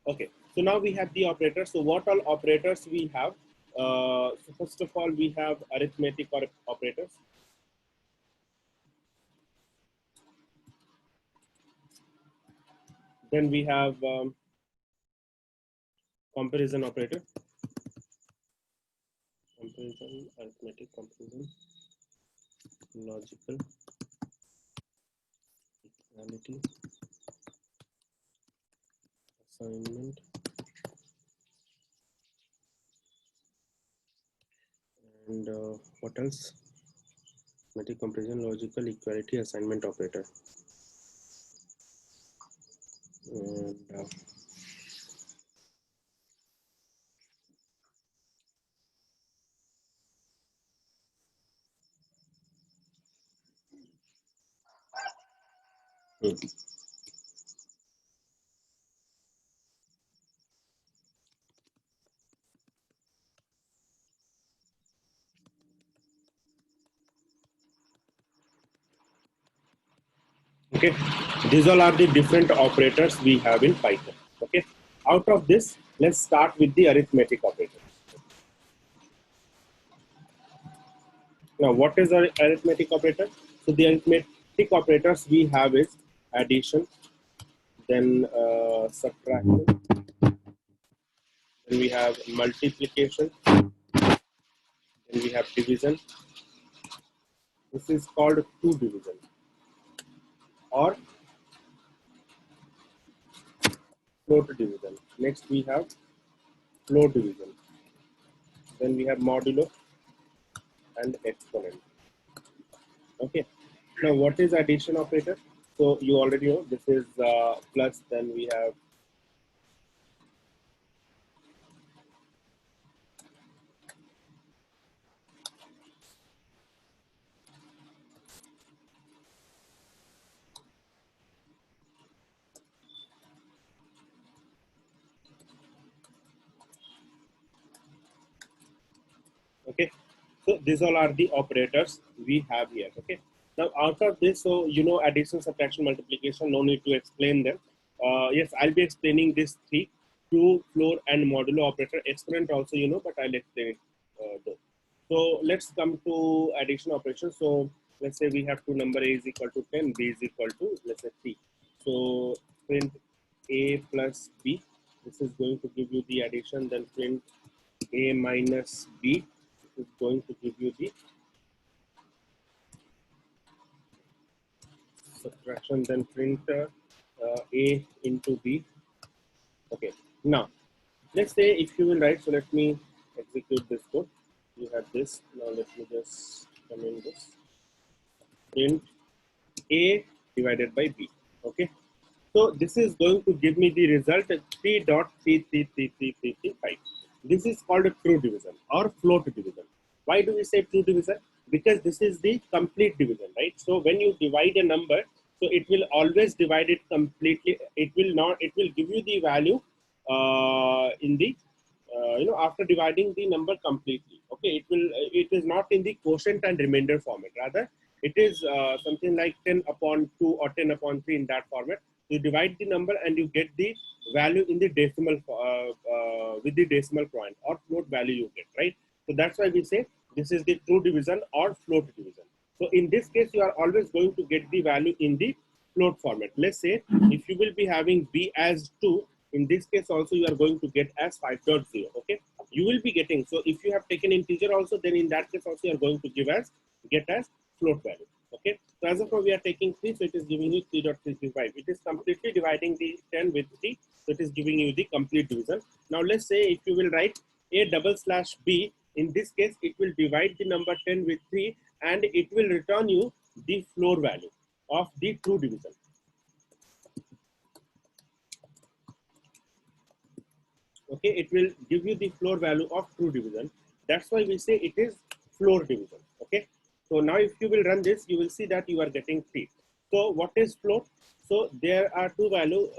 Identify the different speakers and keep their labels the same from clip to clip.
Speaker 1: Okay, so now we have the operators. So what all operators we have? So first of all, we have arithmetic operators. Then we have comparison operator. Comparison, arithmetic comparison, logical, equality, assignment, and what else? Arithmetic comparison, logical, equality, assignment operator. And okay, these all are the different operators we have in Python. Okay, out of this, let's start with the arithmetic operator. Now, what is our arithmetic operator? So the arithmetic operators we have is addition, then subtraction, then we have multiplication, then we have division. This is called two division or float division. Next we have float division. Then we have modulo and exponent. Okay. Now what is addition operator? So you already know this is plus. Then we have okay. So these all are the operators we have here. Okay. Now out of this, so you know addition, subtraction, multiplication. No need to explain them. Yes, I'll be explaining these three: floor, floor, and modulo operator. Exponent also you know, but I'll explain it though. So let's come to addition operation. So let's say we have two number A is equal to 10, B is equal to let's say 3. So print A plus B. This is going to give you the addition. Then print A minus B. This is going to give you the subtraction. Then print A into B. Okay. Now let's say if you will write. So let me execute this code. You have this. Now let me just come in this. Print A divided by B. Okay. So this is going to give me the result 3.3333335. This is called a true division or float division. Why do we say true division? Because this is the complete division, right? So when you divide a number, so it will always divide it completely. It will not. It will give you the value in the after dividing the number completely. Okay, it will. It is not in the quotient and remainder format. Rather, it is something like 10 upon 2 or 10 upon 3 in that format. You divide the number and you get the value in the decimal with the decimal point or float value you get, right? So that's why we say this is the true division or float division. So in this case, you are always going to get the value in the float format. Let's say if you will be having B as 2, in this case also you are going to get as 5.0. Okay, you will be getting. So if you have taken integer also, then in that case also you are going to get as float value. Okay, so as of now we are taking 3, so it is giving you 3.335. It is completely dividing the 10 with 3, so it is giving you the complete division. Now let's say if you will write A / B, in this case it will divide the number 10 with 3 and it will return you the floor value of the true division. Okay, it will give you the floor value of true division. That's why we say it is floor division. Okay, so now if you will run this, you will see that you are getting 3. So what is float? So there are two values,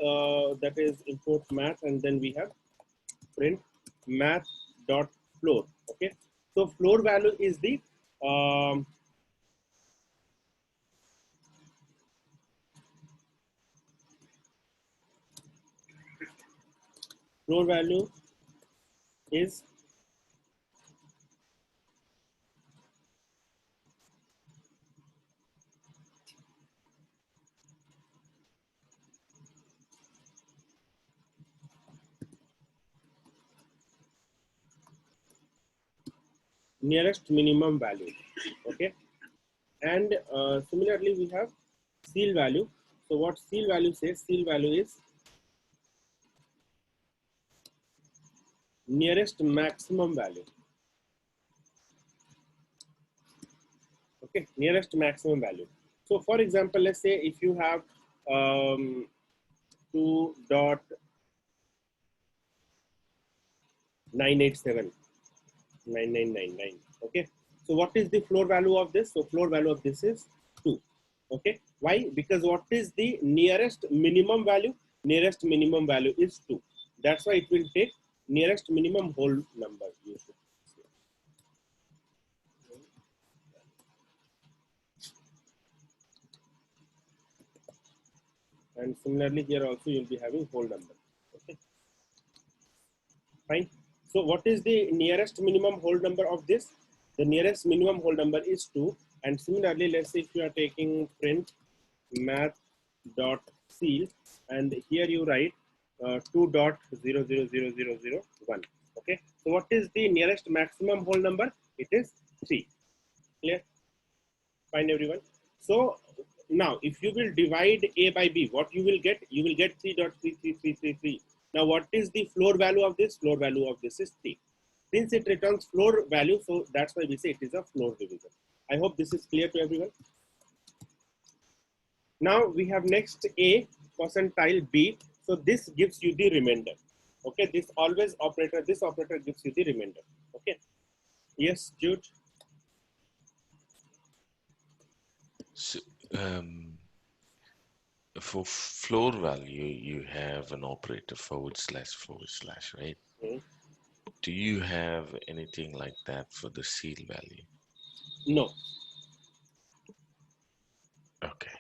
Speaker 1: that is import math, and then we have print math dot floor. Okay, so floor value is the floor value is nearest minimum value. Okay, and similarly we have seal value. So what seal value says? Seal value is nearest maximum value. Okay, nearest maximum value. So for example, let's say if you have 2.987.9999. Okay, so what is the floor value of this? So floor value of this is 2. Okay, why? Because what is the nearest minimum value? Nearest minimum value is 2. That's why it will take nearest minimum whole number. And similarly here also you'll be having whole number. Okay, fine. So what is the nearest minimum whole number of this? The nearest minimum whole number is 2. And similarly, let's say if you are taking print math dot seal, and here you write 2.000001. Okay, so what is the nearest maximum whole number? It is 3. Clear? Fine, everyone. So now if you will divide a by b, what you will get? You will get 3.33333. Now what is the floor value of this? Floor value of this is 3. Since it returns floor value, so that's why we say it is a floor division. I hope this is clear to everyone. Now we have next A, percentile B. So this gives you the remainder. Okay, this operator gives you the remainder. Okay. Yes, Jude.
Speaker 2: So, for floor value, you have an operator // right?
Speaker 1: Hmm.
Speaker 2: Do you have anything like that for the seal value?
Speaker 1: No.
Speaker 2: Okay.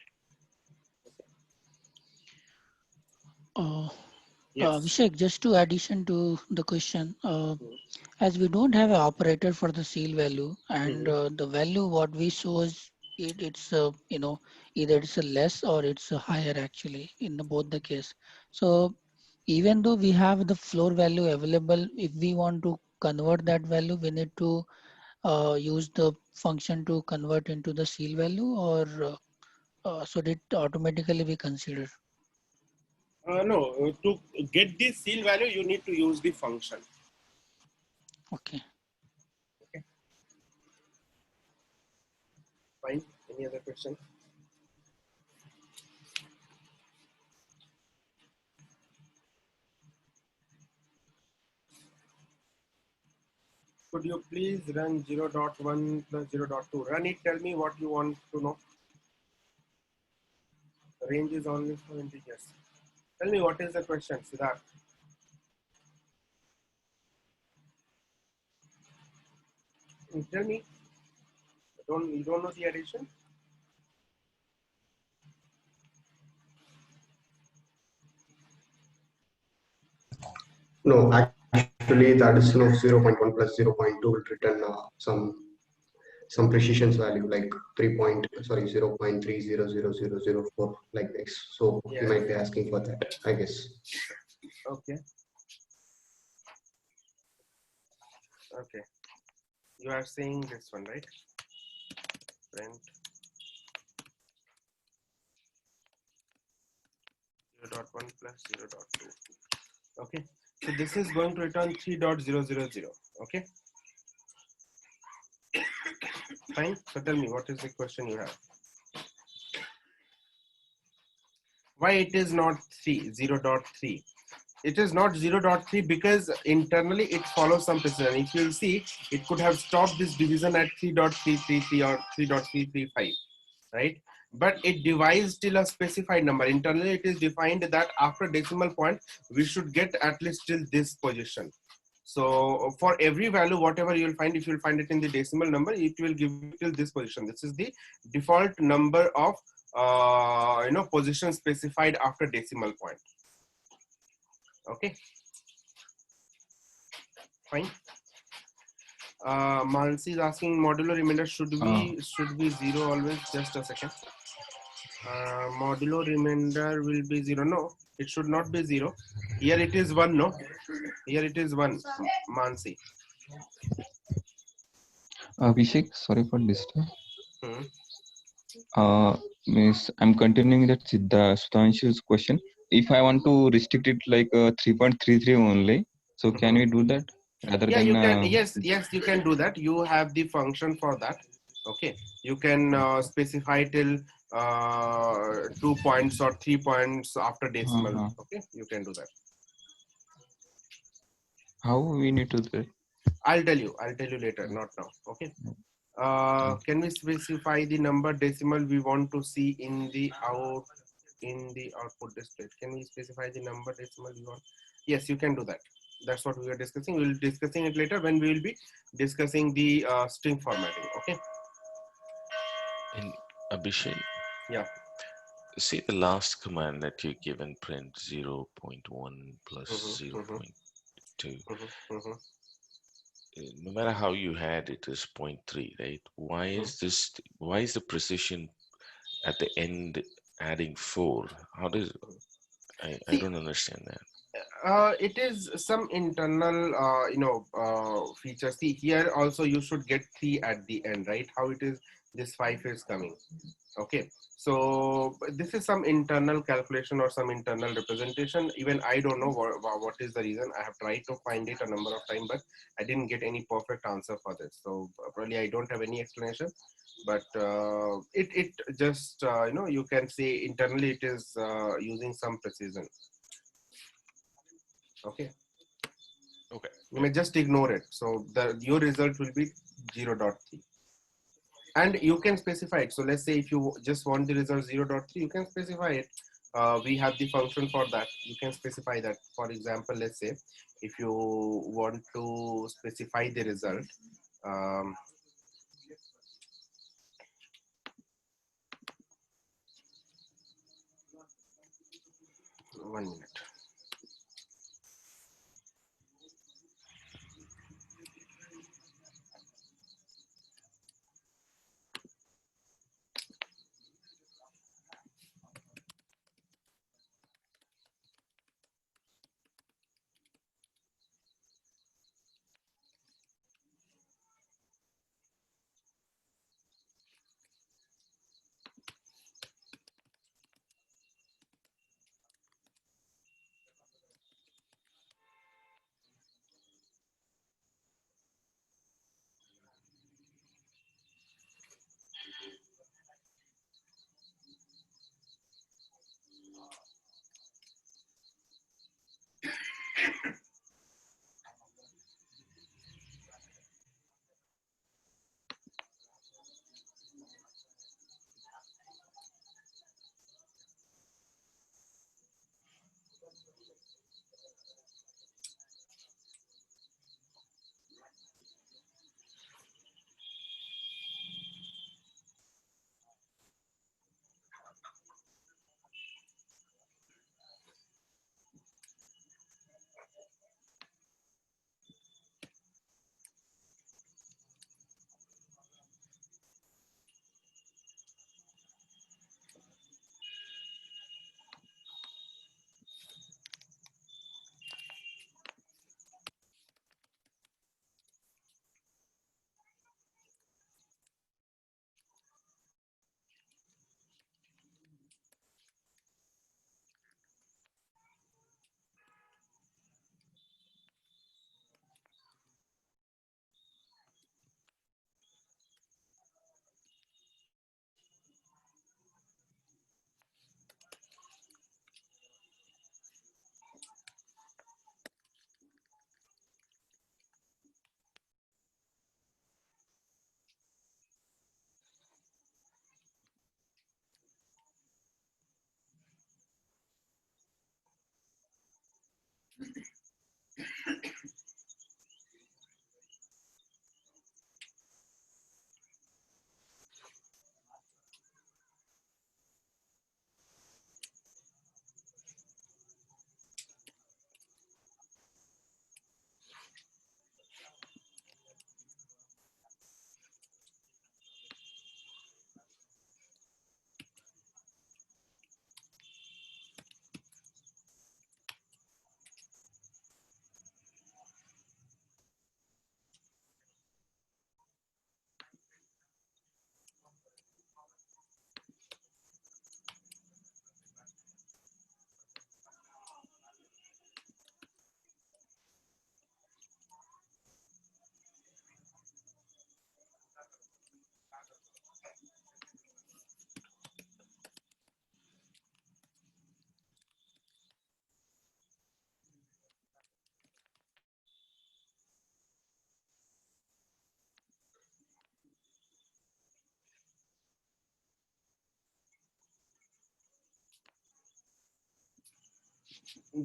Speaker 1: Yes.
Speaker 3: Vishek, just to addition to the question,
Speaker 1: Hmm.
Speaker 3: as we don't have an operator for the seal value, and
Speaker 1: Hmm.
Speaker 3: the value what we shows it's either it's a less or it's a higher actually in both the case. So even though we have the floor value available, if we want to convert that value, we need to use the function to convert into the seal value, or so it automatically be considered.
Speaker 1: No, to get the seal value, you need to use the function.
Speaker 3: Okay.
Speaker 1: Okay. Fine. Any other question? Could you please run 0.1 plus 0.2? Run it. Tell me what you want to know. The range is only for integers. Tell me what is the question, Siddharth. Tell me. You don't know the addition?
Speaker 4: No, actually the addition of 0.1 plus 0.2 will return some precision value like 0.300004 like this. So he
Speaker 1: Yes.
Speaker 4: might be asking for that, I guess.
Speaker 1: Okay. Okay. You are saying this one, right? Print 0.1 plus 0.2. Okay. So this is going to return 3.000. Okay. Fine. So tell me what is the question you have? Why it is not 0.3? It is not 0.3 because internally it follows some precision. If you see, it could have stopped this division at 3.333 or 3.335, right? But it divides till a specified number. Internally, it is defined that after decimal point, we should get at least till this position. So for every value, whatever you will find, if you will find it in the decimal number, it will give you till this position. This is the default number of position specified after decimal point. Okay. Fine. Mansi is asking modular remainder should be 0 always. Just a second. Modulo remainder will be 0. No, it should not be 0. Here it is 1. No, here it is 1. Mansi.
Speaker 5: Abhishek, sorry for disturb.
Speaker 1: Hmm.
Speaker 5: Miss, I'm continuing that Sudhanshu's question. If I want to restrict it like 3.33 only, so can we do that rather
Speaker 1: Yeah,
Speaker 5: than?
Speaker 1: you can. Yes, you can do that. You have the function for that. Okay, you can specify till 2 points or 3 points after decimal. Okay, you can do that.
Speaker 5: How we need to do that?
Speaker 1: I'll tell you later, not now. Okay. Can we specify the number decimal we want to see in the output display? Can we specify the number decimal we want? Yes, you can do that. That's what we are discussing. We'll be discussing it later when we will be discussing the string formatting. Okay.
Speaker 2: And Abhishek,
Speaker 1: Yeah.
Speaker 2: see the last command that you given, print 0.1 plus 0.2. No matter how you had it is 0.3, right? Why is this? Why is the precision at the end adding 4? How does I don't understand that.
Speaker 1: It is some internal feature. See, here also you should get 3 at the end, right? How it is, this 5 is coming. Okay, so this is some internal calculation or some internal representation. Even I don't know what is the reason. I have tried to find it a number of times, but I didn't get any perfect answer for this. So probably I don't have any explanation, but it just you can say internally it is using some precision. Okay.
Speaker 2: Okay.
Speaker 1: You may just ignore it. So your result will be 0.3. And you can specify it. So let's say if you just want the result 0.3, you can specify it. We have the function for that. You can specify that. For example, let's say if you want to specify the result, um, 1 minute.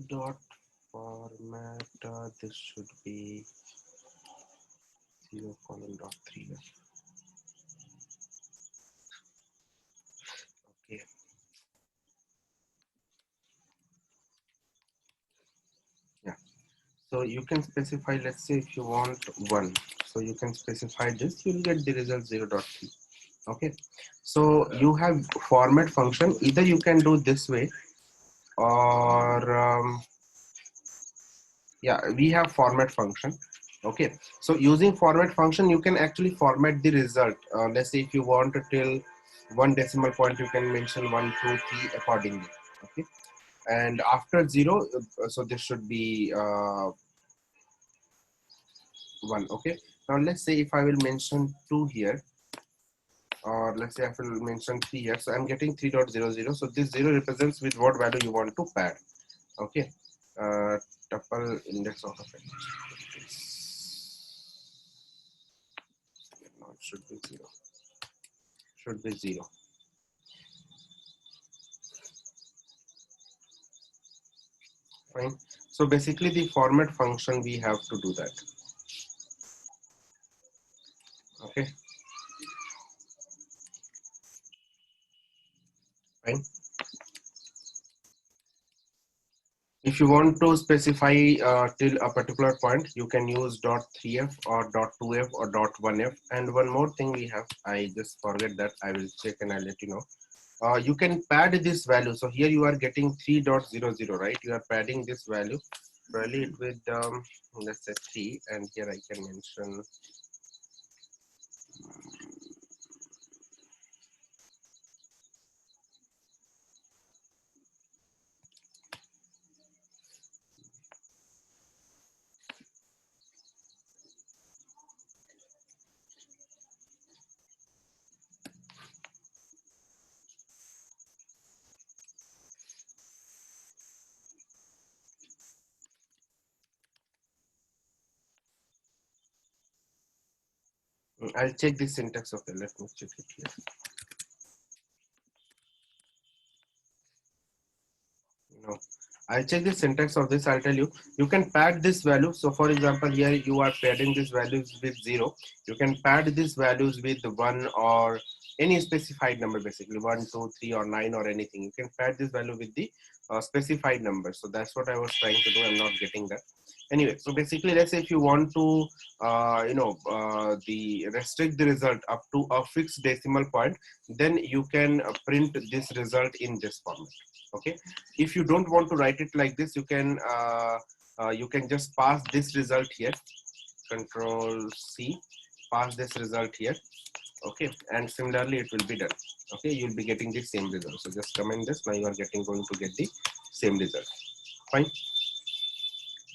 Speaker 1: dot format, this should be 0 colon dot 3. Okay. Yeah. So you can specify, let's say if you want 1, so you can specify this, you'll get the result 0.3. Okay. So you have format function, either you can do this way or yeah, we have format function. Okay, so using format function you can actually format the result. Let's say if you want to till 1 decimal point, you can mention 1 2 3 accordingly. Okay, and after 0, so this should be 1. Okay, now let's say if I will mention 2 here, or let's say I will mention 3 here, so I'm getting 3.00. So this 0 represents with what value you want to pad. Okay, tuple index of effect. No, it should be 0. Should be 0. Fine. So basically the format function, we have to do that. Okay. Fine. If you want to specify till a particular point, you can use .3f or .2f or .1f. And one more thing we have, I just forget that, I will check and I'll let you know. You can pad this value. So here you are getting 3.00, right? You are padding this value, probably with let's say 3, and here I can mention I'll check the syntax. Okay, let me check it here. No, I'll check the syntax of this. I'll tell you. You can pad this value. So for example, here you are padding these values with 0. You can pad these values with 1 or any specified number, basically 1, 2, 3, or 9 or anything. You can pad this value with the specified number. So that's what I was trying to do. I'm not getting that. Anyway, so basically, let's say if you want to, the restrict the result up to a fixed decimal point, then you can print this result in this format. Okay. If you don't want to write it like this, you can just pass this result here. Control C, pass this result here. Okay, and similarly it will be done. Okay, you'll be getting the same result. So just comment this. Now you are going to get the same result. Fine.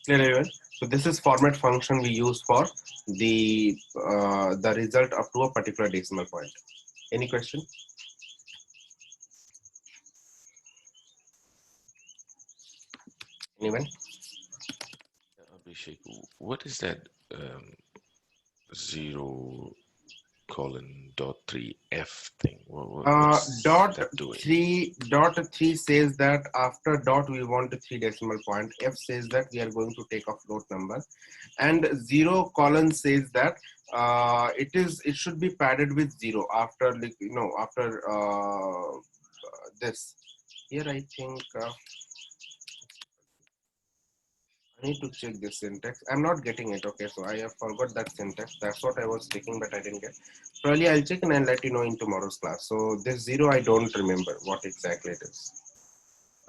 Speaker 1: Clear, everyone? So this is format function we use for the result up to a particular decimal point. Any question? Anyone?
Speaker 2: Abhishek, what is that 0 colon dot 3 F thing? What's
Speaker 1: Dot
Speaker 2: that doing?
Speaker 1: 3 says that after dot we want a 3 decimal point. F says that we are going to take a float number, and 0 colon says that it should be padded with 0 after, like, after this. Here I think I need to check this syntax. I'm not getting it. Okay, so I have forgot that syntax. That's what I was taking, but I didn't get. Probably I'll check and I'll let you know in tomorrow's class. So this 0, I don't remember what exactly it is.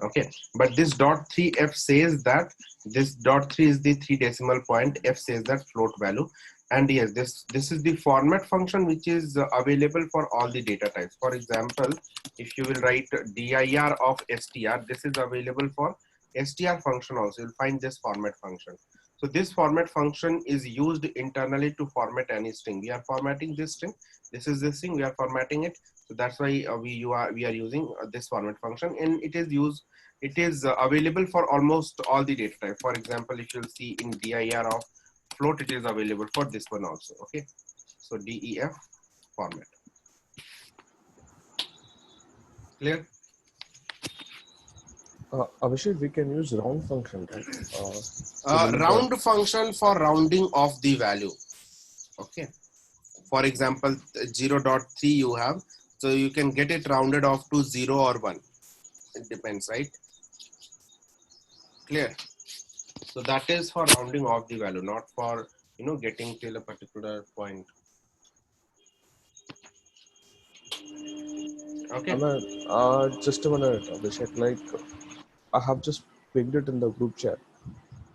Speaker 1: Okay, but this dot 3 F says that this dot 3 is the 3 decimal point. F says that float value. And yes, this is the format function which is available for all the data types. For example, if you will write dir of str, this is available for str function also. You'll find this format function. So this format function is used internally to format any string. We are formatting this string. This is the string, we are formatting it. So that's why we are using this format function, and it is available for almost all the data type. For example, if you'll see in dir of float, it is available for this one also. Okay, so def format. Clear?
Speaker 6: Abhishek, we can use round function, right? To limit the
Speaker 1: Round function for rounding of the value. Okay. For example, 0.3 you have, so you can get it rounded off to 0 or 1. It depends, right? Clear? So that is for rounding off the value, not for, getting till a particular point. Okay.
Speaker 6: just a minute, Abhishek. Like, I have just pinged it in the group chat.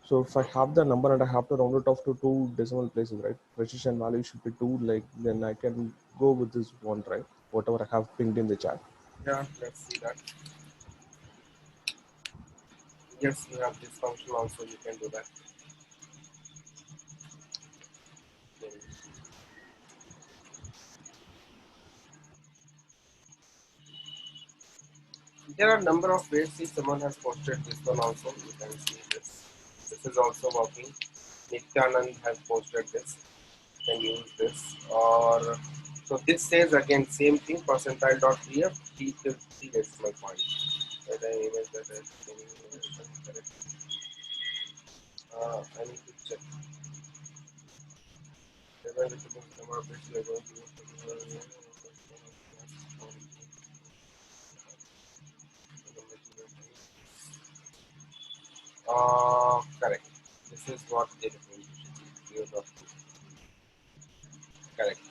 Speaker 6: So if I have the number and I have to round it off to two decimal places, right? Precision value should be 2. Like, then I can go with this one, right? Whatever I have pinged in the chat.
Speaker 1: Yeah, let's see that. Yes, you have this function also, you can do that. There are a number of ways. See, someone has posted this one also. You can see this. This is also working. Nityanand has posted this. You can use this. Or so this says again same thing. Percentile.pf. T till 3 decimal point. Whether image that is correct. I need to check. Number of bits we are going to use. Correct. This is what they recommend. Correct.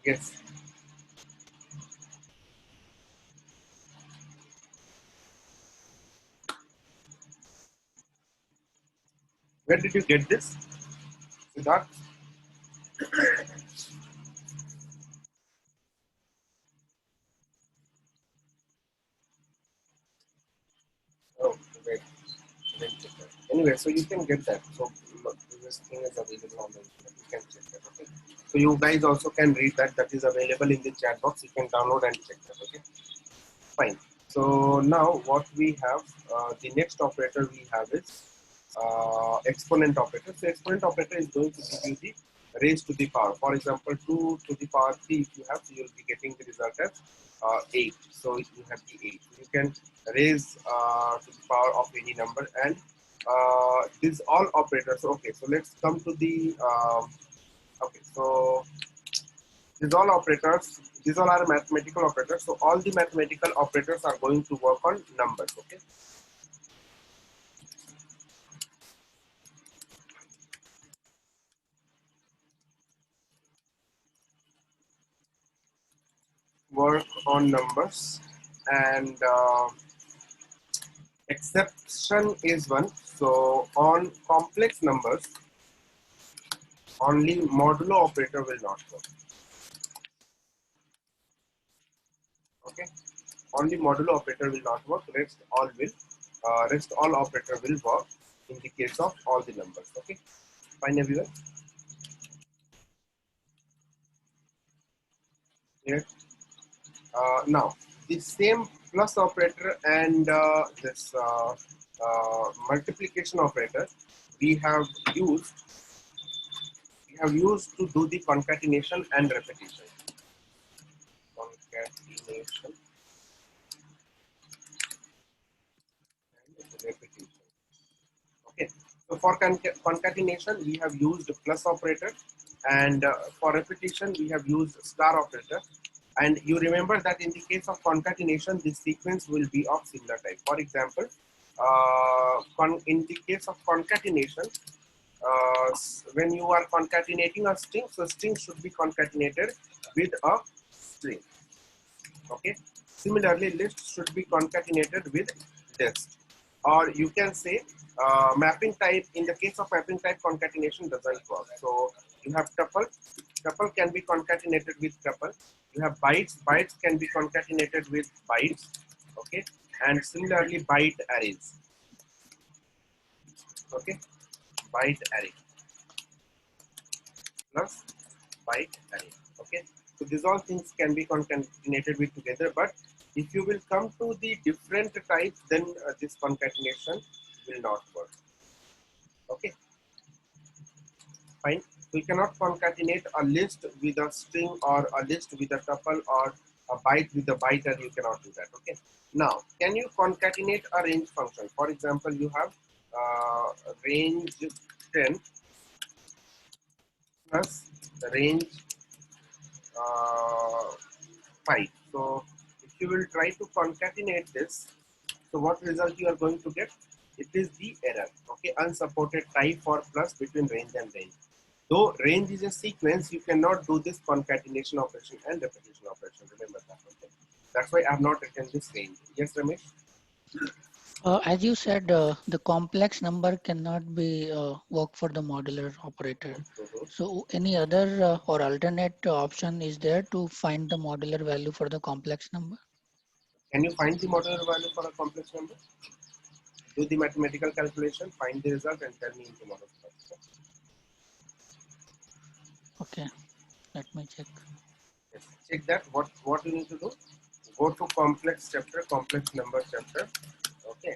Speaker 1: Yes. Where did you get this? Siddharth? Oh, wait. Anyway, so you can get that. So this thing is available on the internet. You can check that. Okay. So you guys also can read that. That is available in the chat box. You can download and check that. Okay. Fine. So now what we have, the next operator we have is exponent operator. So exponent operator is going to give you the raised to the power. For example, 2 to the power 3 if you have, so you'll be getting the result as 8. So you have the 8. You can raise to the power of any number, and these all operators. Okay, so let's come to the okay. So these all operators, these all are mathematical operators. So all the mathematical operators are going to work on numbers. Okay. Work on numbers, and exception is one. So on complex numbers, only modulo operator will not work. Okay, only modulo operator will not work. Rest all operator will work in the case of all the numbers. Okay, fine everyone. Here, now the same plus operator and this multiplication operator we have used. We have used to do the concatenation and repetition. Concatenation and repetition. Okay. So for concatenation, we have used plus operator, and for repetition, we have used star operator. And you remember that in the case of concatenation, this sequence will be of similar type. For example, in the case of concatenation, when you are concatenating a string, so string should be concatenated with a string. Okay. Similarly, list should be concatenated with list. Or you can say mapping type. In the case of mapping type, concatenation doesn't work. So you have tuple. Tuple can be concatenated with tuple. You have bytes. Bytes can be concatenated with bytes. Okay. And similarly, byte arrays. Okay. Byte array. plus byte array. Okay, so these all things can be concatenated with together, but if you will come to the different types, then this concatenation will not work. Okay, fine. We cannot concatenate a list with a string or a list with a tuple or a byte with a byte array. You cannot do that. Okay, now can you concatenate a range function? For example, you have range 10 plus range 5. So if you will try to concatenate this, so what result you are going to get? It is the error. Okay, unsupported type for plus between range and range. Though range is a sequence, you cannot do this concatenation operation and repetition operation. Remember that. Okay, that's why I have not written this range. Yes, Ramesh.
Speaker 3: As you said, the complex number cannot be work for the modular operator.
Speaker 1: Mhm.
Speaker 3: So any other or alternate option is there to find the modular value for the complex number?
Speaker 1: Can you find the modular value for a complex number? Do the mathematical calculation, find the result, and tell me in tomorrow.
Speaker 3: Okay, let me check.
Speaker 1: Yes. Check that. What you need to do? Go to complex chapter, complex number chapter. Okay,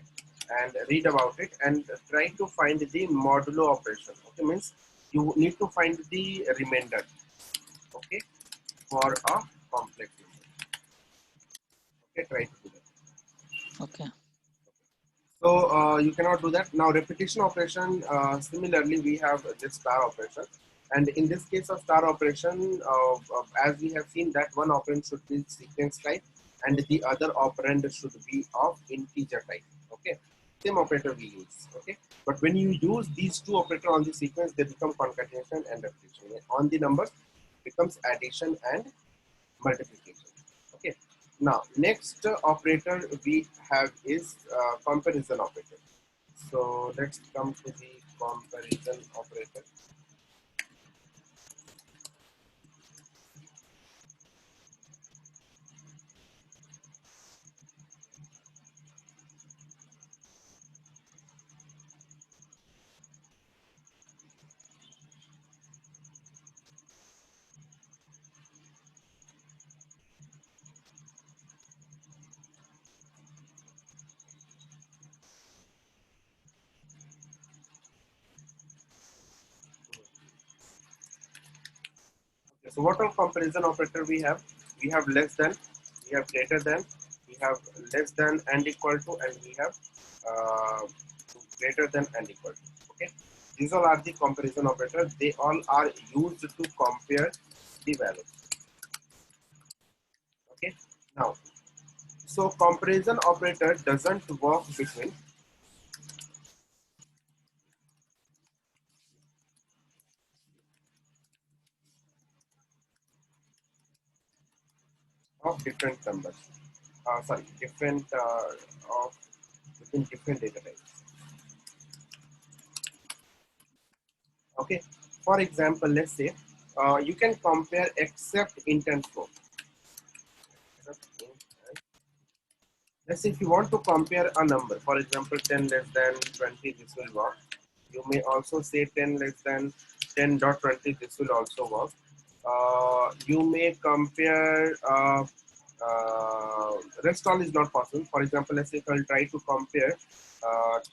Speaker 1: and read about it and try to find the modulo operation. Okay, means you need to find the remainder. Okay, for a complex number. Okay, try to do that.
Speaker 3: Okay.
Speaker 1: So you cannot do that. Now repetition operation, similarly we have this star operation, and in this case of star operation, as we have seen that one operand should be sequence type and the other operand should be of integer type. Okay, same operator we use. Okay, but when you use these two operators on the sequence, they become concatenation and repetition. On the numbers becomes addition and multiplication. Okay. Now, next operator we have is comparison operator. So let's come to the comparison operator. Okay, so what all comparison operator we have? We have less than, we have greater than, we have less than and equal to, and we have uh, greater than and equal to. Okay, these all are the comparison operators. They all are used to compare the values. Okay, now so comparison operator doesn't work between of different numbers. Sorry, different of within different data types. Okay. For example, let's say you can compare except intent flow. Let's say if you want to compare a number, for example, 10 less than 20, this will work. You may also say 10 less than 10.20, this will also work. You may compare rest all is not possible. For example, let's say if I'll try to compare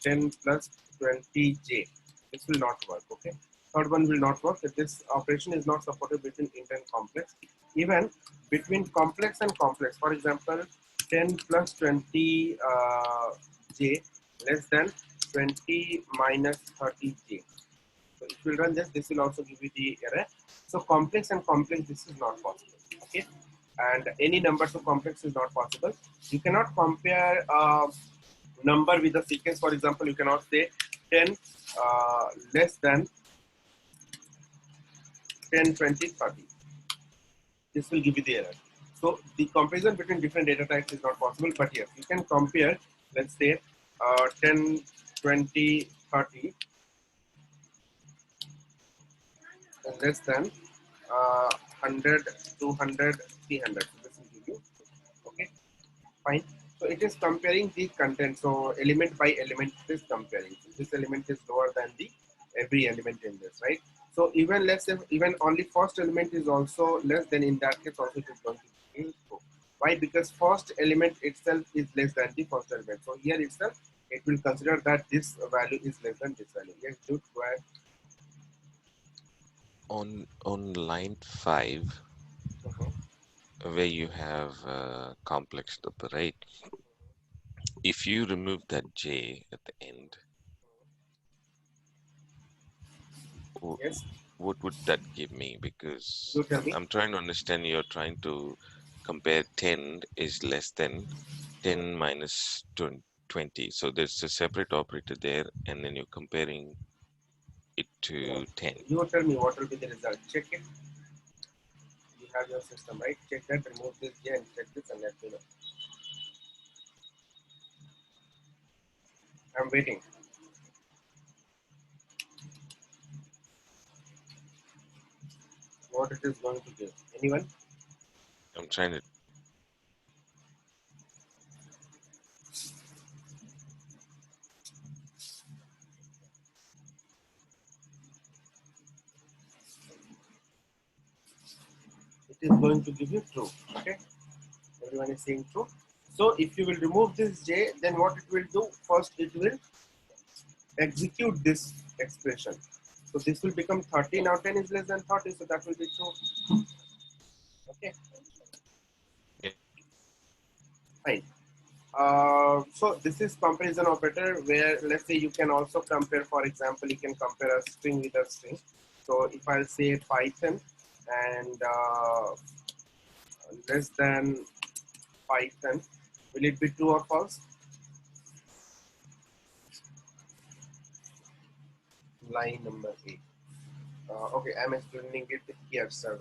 Speaker 1: 10 plus 20j, this will not work. Okay, third one will not work. If this operation is not supported between int and complex, even between complex and complex. For example, 10 plus 20 j less than 20 minus 30 j. So if you run this, this will also give you the error. So complex and complex, this is not possible. Okay, and any number to complex is not possible. You cannot compare number with a sequence. For example, you cannot say 10 less than 10, 20, 30. This will give you the error. So the comparison between different data types is not possible, but yes, you can compare, let's say 10, 20, 30 less than 100, 200, 300. So this will give you, okay, fine. So it is comparing the content. So element by element it is comparing. So this element is lower than the every element in this, right? So even let's say even only first element is also less, then in that case also it is going to be true. Why? Because first element itself is less than the first element. So here itself it will consider that this value is less than this value. Yes, dude, go ahead.
Speaker 2: On line 5, where you have complex number, right? If you remove that j at the end,
Speaker 1: Yes,
Speaker 2: what would that give me? Because
Speaker 1: you tell me.
Speaker 2: I'm trying to understand, you're trying to compare 10 is less than 10 minus 20. So there's a separate operator there, and then you're comparing it
Speaker 1: No,
Speaker 2: to 10.
Speaker 1: you tell me what will be the result. Check it. You have your system, right? Check that, remove this J and check this and let me know. I'm waiting. What it is going to give. Anyone?
Speaker 2: I'm trying to.
Speaker 1: It is going to give you true. Okay. Everyone is saying true. So if you will remove this J, then what it will do? First, it will execute this expression. So this will become 30. Now 10 is less than 30, so that will be true. Okay.
Speaker 2: Yeah.
Speaker 1: Fine. So this is comparison operator where let's say you can also compare, for example, you can compare a string with a string. So if I'll say Python and less than Python, will it be true or false? Line number 8. Okay, I'm explaining it here, sir.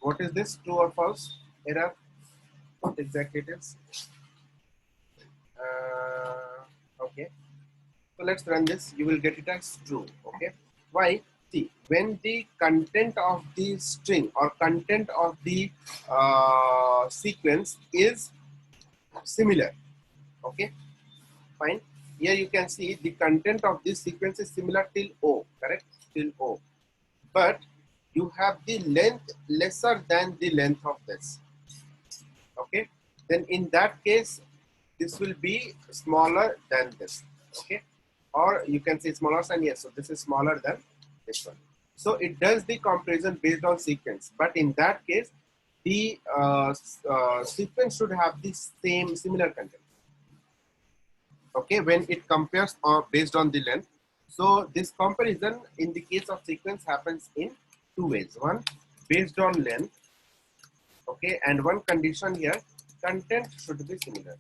Speaker 1: What is this? True or false? Error? What exactly it is? Okay. So let's run this. You will get it as true. Okay. Why? See, when the content of the string or content of the sequence is similar. Okay. Fine. Here you can see the content of this sequence is similar till O. Correct? Till O. But you have the length lesser than the length of this. Okay. Then in that case, this will be smaller than this. Okay, or you can say smaller than, yes, so this is smaller than this one. So it does the comparison based on sequence, but in that case the sequence should have the same similar content. Okay, when it compares based on the length. So this comparison in the case of sequence happens in two ways. One, based on length. Okay, and one condition here, content should be similar.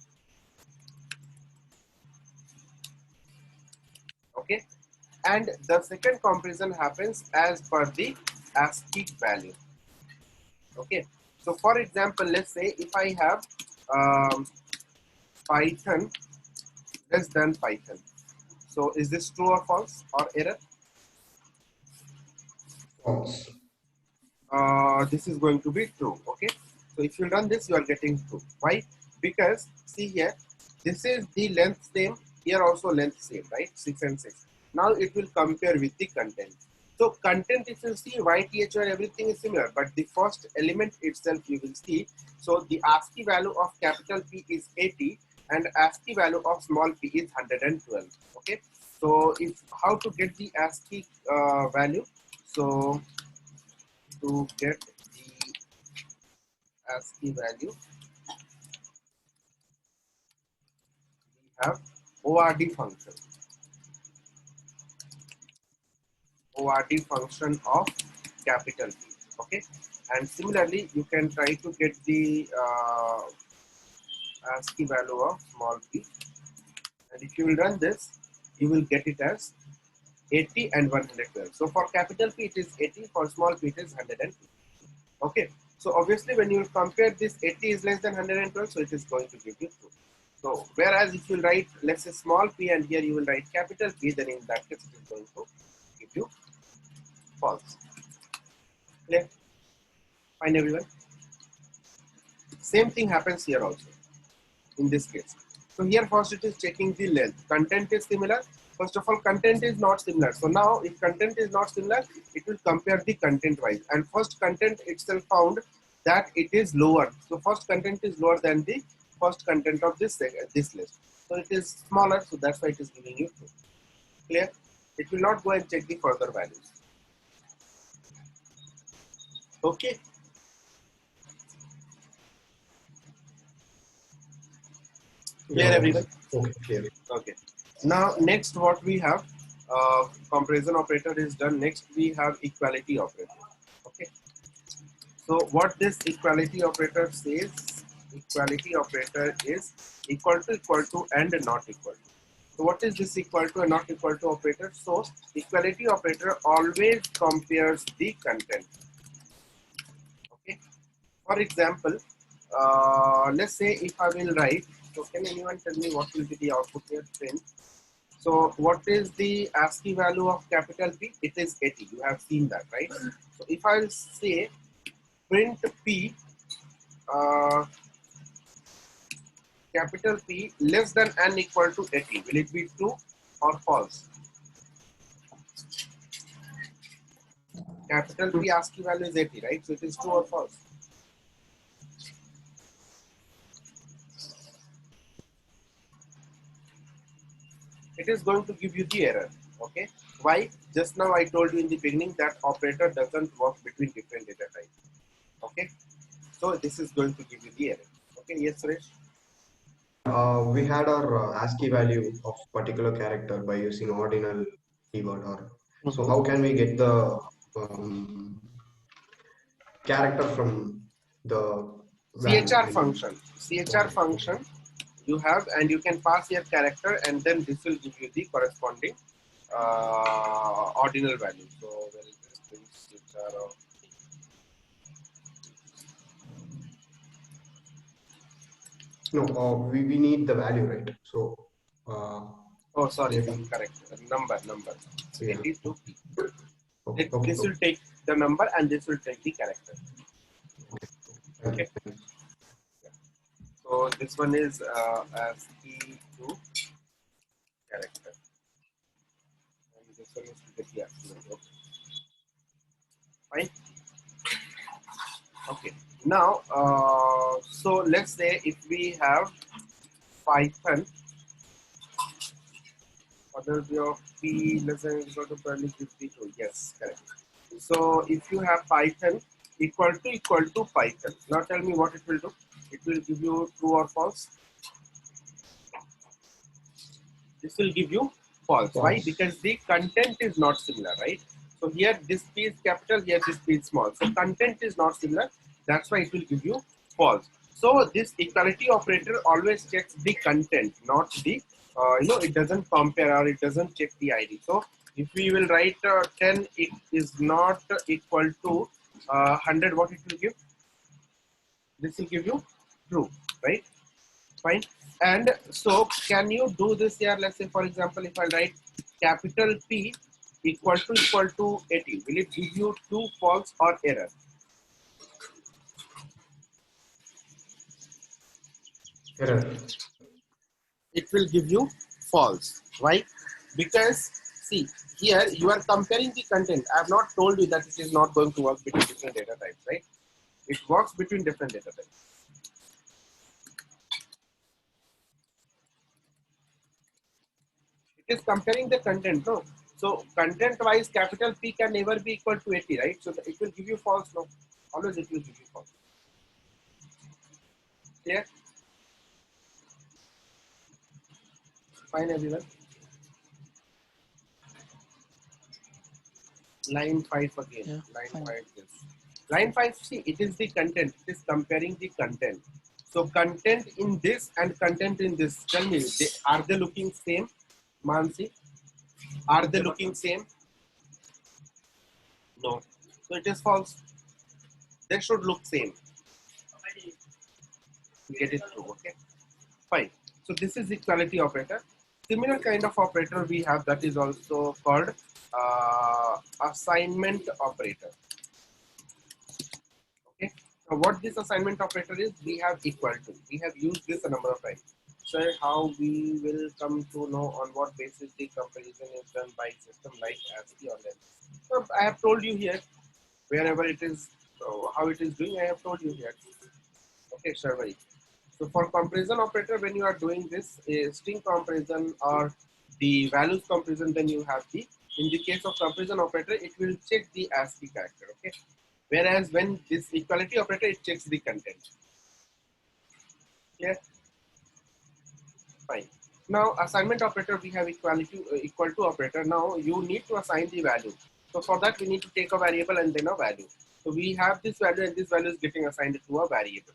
Speaker 1: Okay, and the second comparison happens as per the ASCII value. Okay, so for example, let's say if I have Python less than Python, so is this true or false or error?
Speaker 4: False.
Speaker 1: This is going to be true. Okay, so if you run this, you are getting true. Why? Because see here, this is the length same, here also length same, right? 6 and 6. Now it will compare with the content. So content, if you see, YTHR, everything is similar, but the first element itself you will see. So the ASCII value of capital P is 80 and ASCII value of small p is 112. Okay, so if how to get the ASCII value? So to get the ASCII value, we have ORD function. ORD function of capital P. Okay, and similarly, you can try to get the ASCII value of small p. And if you will run this, you will get it as 80 and 112. So for capital P, it is 80. For small p, it is 150. Okay, so obviously when you compare this, 80 is less than 112, so it is going to give you true. So whereas if you write, let's say small p, and here you will write capital P, then in that case it is going to give you false. Clear? Fine, everyone. Same thing happens here also in this case. So here first it is checking the length. Content is similar. First of all, content is not similar. So now if content is not similar, it will compare the content wise. And first content itself found that it is lower. So first content is lower than the first content of this list. So it is smaller. So that's why it is giving you 2. Clear? It will not go and check the further values. Okay. Clear,
Speaker 4: Yeah,
Speaker 1: everyone?
Speaker 4: okay, clear.
Speaker 1: Okay. Now next what we have, comparison operator is done. Next we have equality operator. Okay. So what this equality operator says, equality operator is equal to and not equal to. So what is this equal to and not equal to operator? So equality operator always compares the content. Okay. For example, let's say if I will write, so can anyone tell me what will be the output here? Print. So what is the ASCII value of capital P? It is 80. You have seen that, right? So if I will say print P, capital P less than n equal to 80, will it be true or false? Capital P ASCII value is 80, right? So it is true or false? It is going to give you the error. Okay. Why? Just now I told you in the beginning that operator doesn't work between different data types. Okay. So this is going to give you the error. Okay. Yes, Suresh?
Speaker 4: We had our ASCII value of particular character by using ordinal keyword. Or so how can we get the character from the value?
Speaker 1: CHR function. CHR function you have, and you can pass your character, and then this will give you the corresponding ordinal value. So where is this? CHR of
Speaker 4: No, we need the value, right? So
Speaker 1: oh, sorry,
Speaker 4: maybe
Speaker 1: correct. Number. So
Speaker 4: yeah.
Speaker 1: 82 P.
Speaker 4: Okay,
Speaker 1: This will take the number, and this will take the character. Okay. So this one is ASCII to character, and this one is to get the ASCII value. Okay. Fine. Okay. Now, so let's say if we have Python, probability of P less than or equal to probably 52. Yes, correct. So if you have Python equal to Python, now tell me what it will do. It will give you true or false. This will give you false. Why? Because the content is not similar, right? So here this P is capital, here this P is small. So content is not similar. That's why it will give you false. So this equality operator always checks the content, not the, it doesn't compare or it doesn't check the ID. So if we will write 10, it is not equal to 100, what it will give? This will give you true, right? Fine. And so can you do this here? Let's say, for example, if I write capital P equal to 80, will it give you true, false, or error?
Speaker 4: Error.
Speaker 1: It will give you false. Why? Because see, here you are comparing the content. I have not told you that it is not going to work between different data types, right? It works between different data types. It is comparing the content, no? So content wise, capital P can never be equal to 80, right? So it will give you false, no? Always it will give you false. Clear? Fine, everyone. Line 5 again.
Speaker 3: Yeah,
Speaker 1: Line
Speaker 3: fine.
Speaker 1: 5 this. Line 5, see, it is the content. It is comparing the content. So content in this and content in this. Tell me, are they looking same? Mansi? Are they looking same? No. So it is false. They should look same. Get it through, okay? Fine. So this is equality operator. Similar kind of operator we have, that is also called assignment operator. Okay. Now what this assignment operator is, we have equal to. We have used this a number of times. Sir, how we will come to know on what basis the comparison is done by system like ASCII or length? So I have told you here, wherever it is, how it is doing, I have told you here. Okay, sure, very. So for comparison operator, when you are doing this string comparison or the values comparison, then you have the, in the case of comparison operator, it will check the ASCII character, okay? Whereas when this equality operator, it checks the content. Yeah, fine. Now assignment operator, we have equality equal to operator. Now you need to assign the value. So for that, we need to take a variable and then a value. So we have this value and this value is getting assigned to a variable.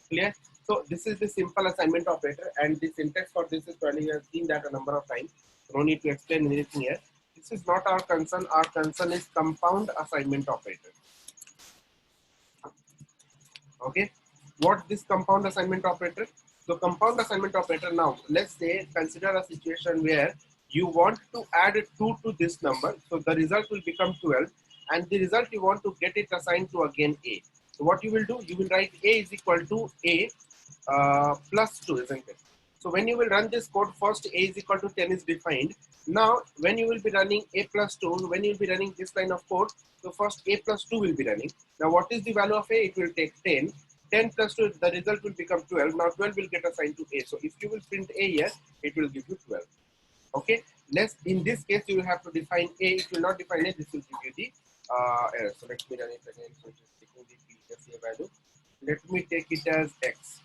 Speaker 1: Clear? So this is the simple assignment operator, and the syntax for this is probably you have seen that a number of times. So no need to explain anything here. This is not our concern. Our concern is compound assignment operator. Okay, what this compound assignment operator? So compound assignment operator, now let's say consider a situation where you want to add 2 to this number, so the result will become 12, and the result you want to get it assigned to again a. So what you will do, you will write a is equal to a plus 2, isn't it? So when you will run this code, first a is equal to 10 is defined. Now when you will be running a plus 2, when you will be running this line of code, so first a plus 2 will be running. Now what is the value of a? It will take 10. 10 plus 2, the result will become 12. Now 12 will get assigned to a. So if you will print a here, it will give you 12. Okay. Let's, in this case, you will have to define a. If you will not define a, this will give you the error. So let me run it again. So it is taking the previous a value. Let me take it as x.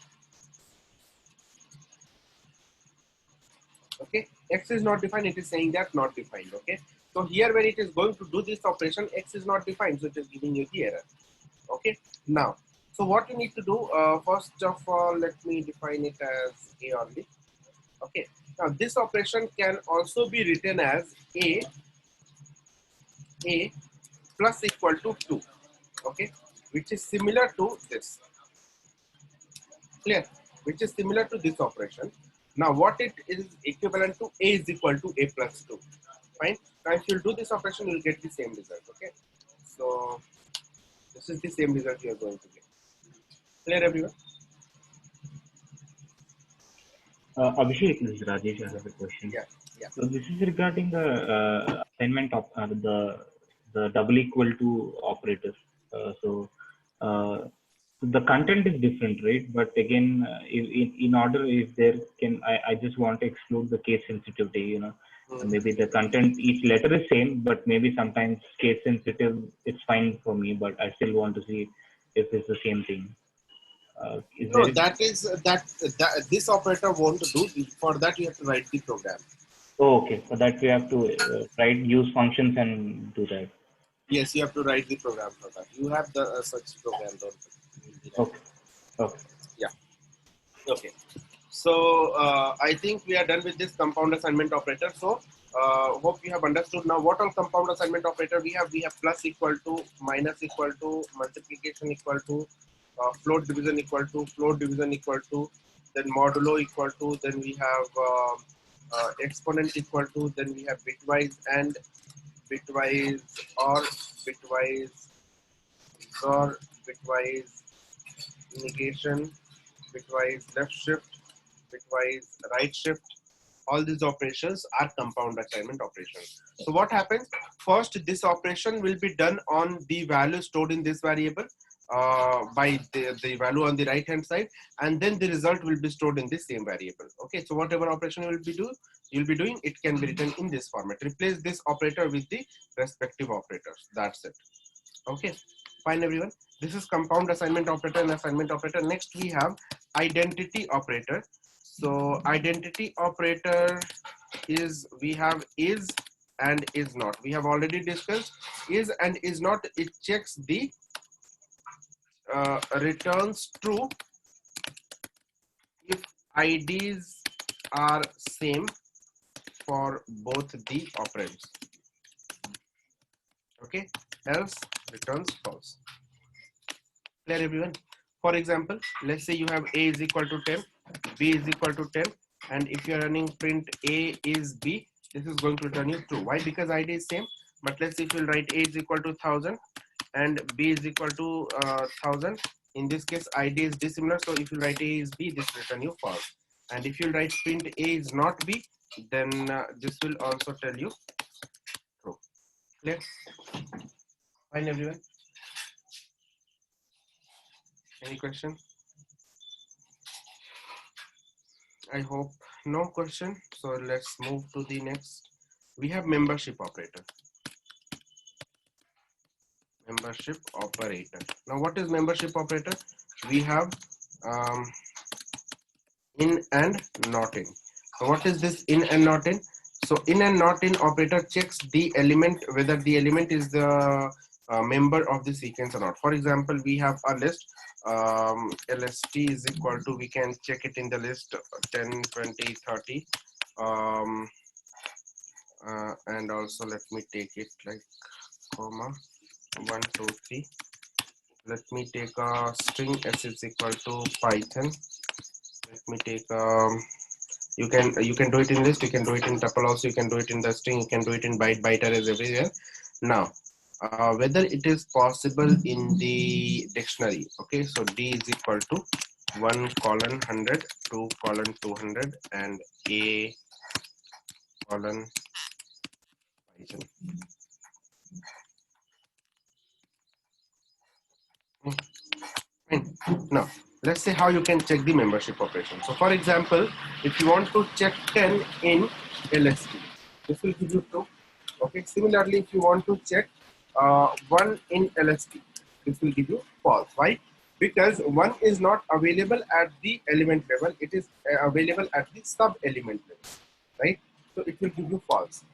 Speaker 1: Okay, x is not defined, it is saying that not defined. Okay, so here when it is going to do this operation, x is not defined, so it is giving you the error. Okay, now so what you need to do, first of all, let me define it as a only. Okay, now this operation can also be written as a plus equal to 2. Okay, which is similar to this. Clear? Which is similar to this operation. Now what it is equivalent to, a is equal to a plus 2. Fine. Now if you do this operation, you will get the same result. Okay. So this is the same result you are going to get. Clear, everyone?
Speaker 7: Abhishek, this is Rajesh. I have a question.
Speaker 1: Yeah. Yeah.
Speaker 7: So this is regarding the assignment of the double equal to operators. So the content is different, right? But again, in order, if there can, I just want to exclude the case sensitivity. You know, maybe the content, each letter is same, but maybe sometimes case sensitive, it's fine for me, but I still want to see if it's the same thing. Is
Speaker 1: No,
Speaker 7: there?
Speaker 1: that is that this operator won't do. For that, you have to write the program.
Speaker 7: Oh, okay. For that, we have to write use functions and do that.
Speaker 1: Yes, you have to write the program for that. You have the such program, don't you?
Speaker 7: Okay. Okay.
Speaker 1: Yeah. Okay. So I think we are done with this compound assignment operator. So hope you have understood now what all compound assignment operator we have. We have plus equal to, minus equal to, multiplication equal to, float division equal to, float division equal to, then modulo equal to, then we have exponent equal to, then we have bitwise and bitwise or bitwise or bitwise negation, bitwise left shift, bitwise right shift. All these operations are compound assignment operations. So what happens? First, this operation will be done on the value stored in this variable by the value on the right hand side, and then the result will be stored in the same variable. Okay, so whatever operation you'll be doing, it can be written in this format. Replace this operator with the respective operators. That's it. Okay, fine, everyone. This is compound assignment operator and assignment operator. Next, we have identity operator. So identity operator is, we have is and is not. We have already discussed is and is not. It checks the returns true if IDs are same for both the operands. Okay, else returns false. Clear, everyone? For example, let's say you have a is equal to 10, b is equal to 10, and if you are running print a is b, this is going to return you true. Why? Because ID is same. But let's say if you write a is equal to 1000 and b is equal to 1000, in this case ID is dissimilar, so if you write a is b, this will return you false. And if you write print A is not B, then this will also tell you true. Clear? Fine, everyone. Any question? I hope no question. So let's move to the next. We have membership operator. Membership operator. Now, what is membership operator? We have in and not in. So what is this in and not in? So in and not in operator checks the element, whether the element is the member of the sequence or not. For example, we have a list, lst is equal to, we can check it in the list 10, 20, 30, and also let me take it like comma 1, 2, 3. Let me take a string s is equal to Python. Let me take you can do it in list, you can do it in tuple also, you can do it in the string, you can do it in byte arrays everywhere. Now whether it is possible in the dictionary, okay, so d is equal to 1 colon 100, 2 colon 200, and a colon Python. Fine. Now let's say how you can check the membership operation. So for example, if you want to check 10 in LST, this will give you true. Okay. Similarly, if you want to check 1 in LST, this will give you false. Why? Because 1 is not available at the element level, it is available at the sub element level, right? So it will give you false.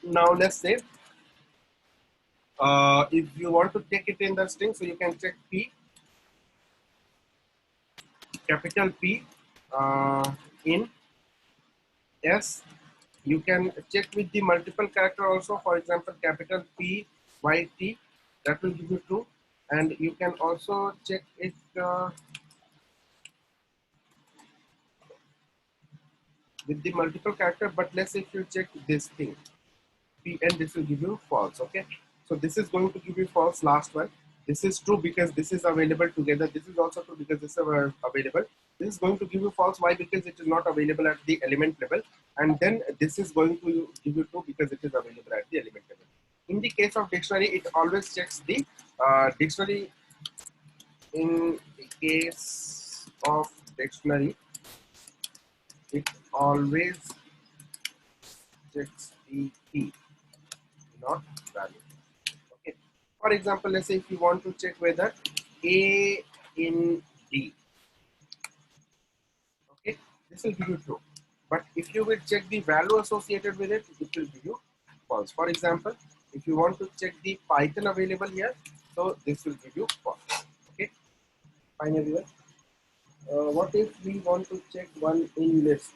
Speaker 1: Now let's say if you want to check it in the string, so you can check P, capital P in S. You can check with the multiple character also, for example capital P Y T, that will give you true. And you can also check it with the multiple character, but let's say if you check this thing P and this will give you false. Okay, so this is going to give you false. Last one, this is true because this is available together, this is also true because this is available. This is going to give you false. Why? Because it is not available at the element level. And then this is going to give you true because it is available at the element level. In the case of dictionary, it always checks the dictionary. In the case of dictionary, it always checks the key, not value. Okay. For example, let's say if you want to check whether A in D, okay, this will give you true. But if you will check the value associated with it, it will give you false. For example, if you want to check the Python available here, so this will give you false. Okay, fine everyone. What if we want to check one in list?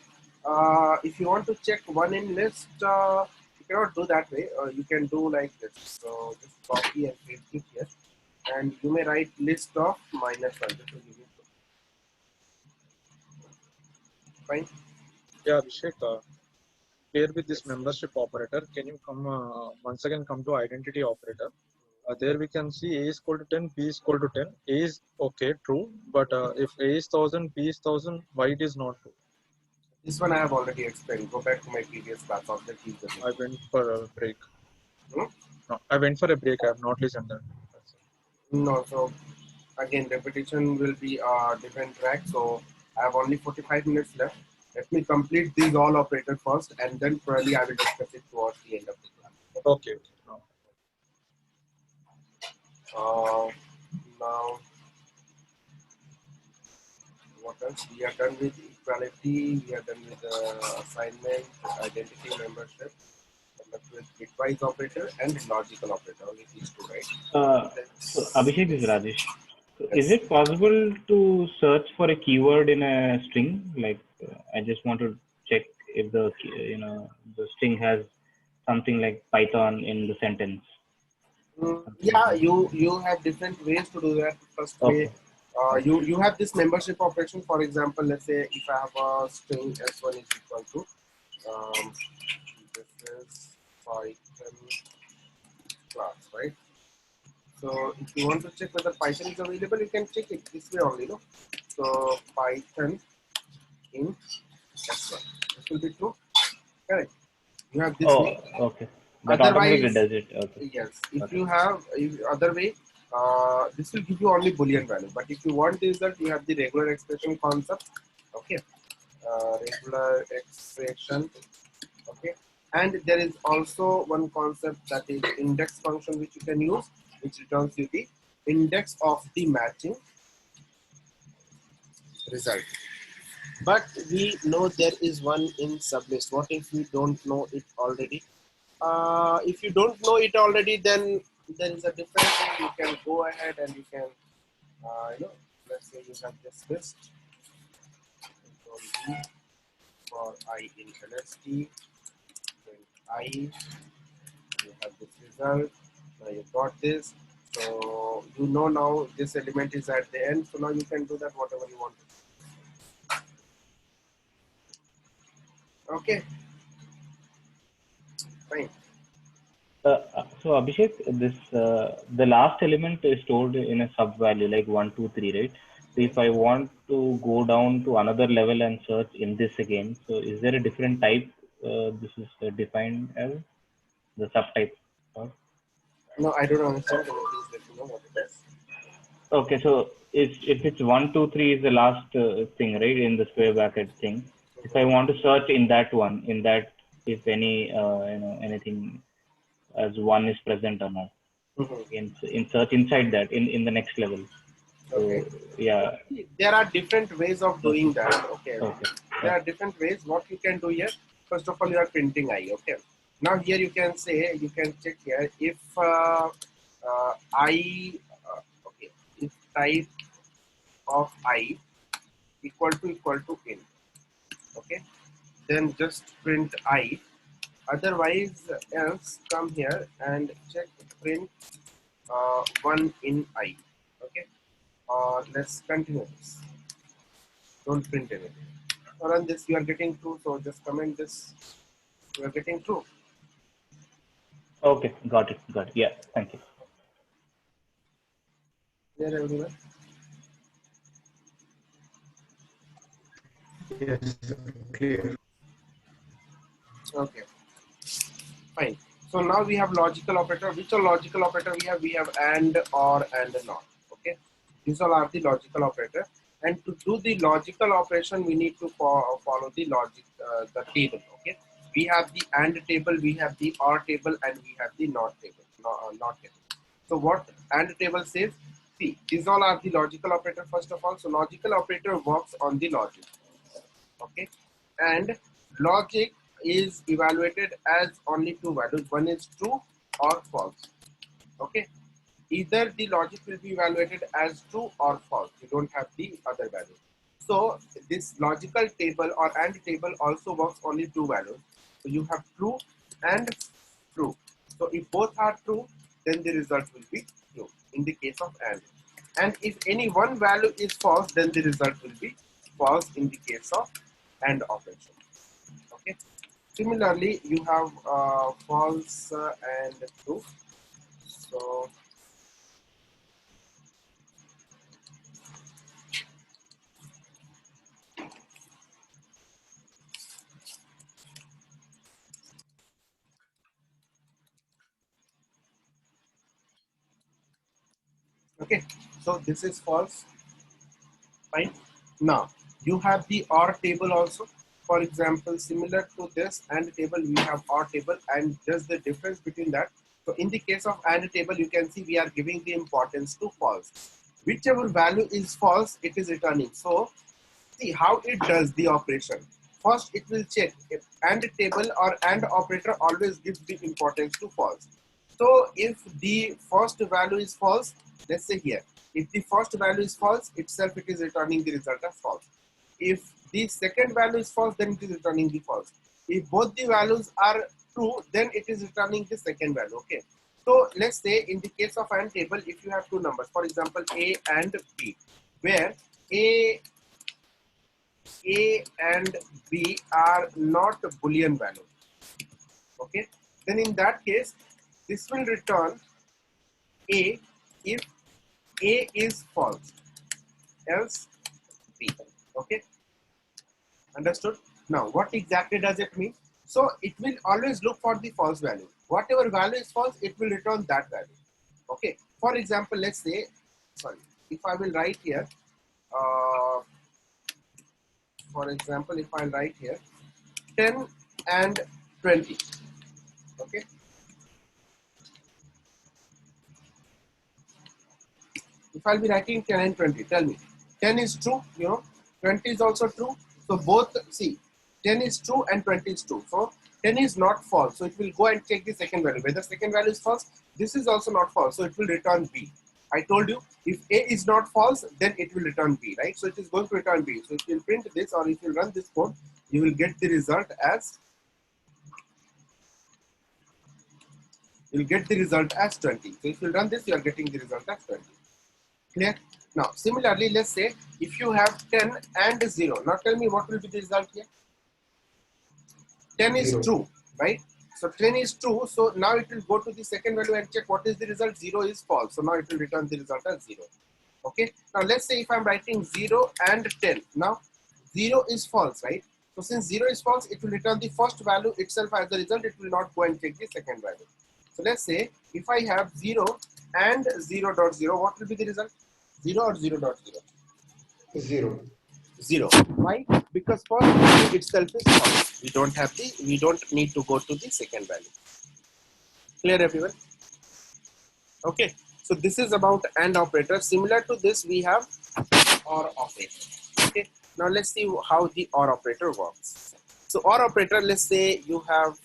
Speaker 1: If you want to check one in list, you cannot do that way. You can do like this. So just copy and paste it here, and you may write list of -1. This will give you true. Fine.
Speaker 8: Yeah, Abhishek, here with this
Speaker 1: Yes.
Speaker 8: membership operator, can you come once again come to identity operator? There we can see A is equal to 10, B is equal to 10. A is okay, true, but if A is 1000, B is 1000, why it is not true?
Speaker 1: This one I have already explained. Go back to my previous class of the keys.
Speaker 8: I went for a break.
Speaker 1: Hmm?
Speaker 8: No, I went for a break. I have not listened that.
Speaker 1: No, so again, repetition will be a different track. So I have only 45 minutes left. Let me complete these all operators first, and then probably I will discuss it towards the end of the class.
Speaker 8: Okay. No.
Speaker 1: Now, what else? We are done with equality. We are done with assignment, identity, membership, with bitwise operator and logical operator. Only these two, right?
Speaker 7: So Abhishek, this is Rajesh. So is
Speaker 1: Yes.
Speaker 7: it possible to search for a keyword in a string? Like I just want to check if the the string has something like Python in the sentence, something like
Speaker 1: Yeah,
Speaker 7: that.
Speaker 1: you have different ways to do that. First way,
Speaker 7: Okay. Okay.
Speaker 1: you have this membership operation. For example, let's say if I have a string s1 is equal to this is Python class, right? So if you want to check whether Python is available, you can check it this way only, no? So Python in S1. This will be true. Correct. You have this
Speaker 7: Oh,
Speaker 1: way.
Speaker 7: okay. That automatically
Speaker 1: Otherwise,
Speaker 7: does it. Okay.
Speaker 1: yes. If
Speaker 7: Okay.
Speaker 1: you have other way, this will give you only Boolean value. But if you want the result, you have the regular expression concept. Okay. Regular expression. Okay. And there is also one concept that is index function which you can use, which returns you the index of the matching result. But we know there is one in sublist. What if we don't know it already? If you don't know it already, then there is a different thing. You can go ahead and you can, let's say you have this list. Control E for I in LST, print I, you have this result. Now you got this. So you know now this element is at the end. So now you can do that whatever you want. Okay, fine.
Speaker 7: So Abhishek, this the last element is stored in a sub value like 1, 2, 3, right? So if I want to go down to another level and search in this again, so is there a different type? This is defined as the subtype.
Speaker 1: No, I don't understand. Can you please let me know what it is?
Speaker 7: Okay, so if it's 1, 2, 3 is the last thing, right, in the square bracket thing. If I want to search in that one, in that if any anything as one is present or not, in search inside that in the next level.
Speaker 1: Okay.
Speaker 7: So yeah.
Speaker 1: There are different ways of
Speaker 7: Okay.
Speaker 1: doing that. Okay.
Speaker 7: Okay.
Speaker 1: There are different ways. What you can do here, first of all, you are printing I. Okay. Now here you can say, you can check here if I, okay, if type of I equal to int. Okay. Then just print I. Otherwise, else come here and check print one in I. Okay. Let's continue this. Don't print anything. Run this, you are getting true, so just comment this, you are getting true.
Speaker 7: Okay. Got it. Yeah. Thank you.
Speaker 1: There everyone.
Speaker 4: Yes, clear.
Speaker 1: Okay, fine. So now we have logical operator. Which are logical operator we have? We have and, or, and not. Okay, these all are the logical operator. And to do the logical operation, we need to follow the logic, the table. Okay, we have the and table, we have the or table, and we have the not table. Not table. So what and table says? See, these all are the logical operator first of all. So logical operator works on the logic. Okay, and logic is evaluated as only two values. One is true or false. Okay, either the logic will be evaluated as true or false. You don't have the other value. So this logical table or AND table also works only two values. So you have true and true. So if both are true, then the result will be true in the case of AND. And if any one value is false, then the result will be false in the case of AND operation. Okay. Similarly, you have false and true. So okay, so this is false. Fine. Now you have the OR table also. For example, similar to this AND table, we have OR table, and just the difference between that. So in the case of AND table, you can see we are giving the importance to false. Whichever value is false, it is returning. So see how it does the operation. First, it will check if AND table or AND operator always gives the importance to false. So if the first value is false, let's say here, if the first value is false, itself it is returning the result as false. If the second value is false, then it is returning the false. If both the values are true, then it is returning the second value. Okay. So let's say in the case of AND table, if you have two numbers, for example, A and B, where A and B are not Boolean value. Okay. Then in that case, this will return A if A is false, else B. Okay. Understood? Now, what exactly does it mean? So it will always look for the false value. Whatever value is false, it will return that value. Okay. For example, let's say, sorry, if I will write here, for example, if I write here 10 and 20. Okay. If I'll be writing 10 and 20, tell me. 10 is true, 20 is also true. So both, see, 10 is true and 20 is true. So 10 is not false. So it will go and check the second value. Whether second value is false, this is also not false. So it will return B. I told you, if A is not false, then it will return B, right? So it is going to return B. So if you print this or if you run this code, you will get the result as 20. So if you run this, you are getting the result as 20. Clear? Now, similarly, let's say if you have 10 and 0. Now tell me what will be the result here? 10 is
Speaker 4: 0.
Speaker 1: true, right? So 10 is true. So now it will go to the second value and check what is the result. 0 is false. So now it will return the result as 0. Okay. Now let's say if I'm writing 0 and 10. Now 0 is false, right? So since 0 is false, it will return the first value itself as the result. It will not go and check the second value. So let's say if I have 0 and 0.0, what will be the result? 0 or 0.0?
Speaker 4: 0.
Speaker 1: 0. Why? Because first value itself is false. We don't need to go to the second value. Clear, everyone? Okay. So this is about AND operator. Similar to this, we have OR operator. Okay. Now let's see how the OR operator works. So OR operator, let's say you have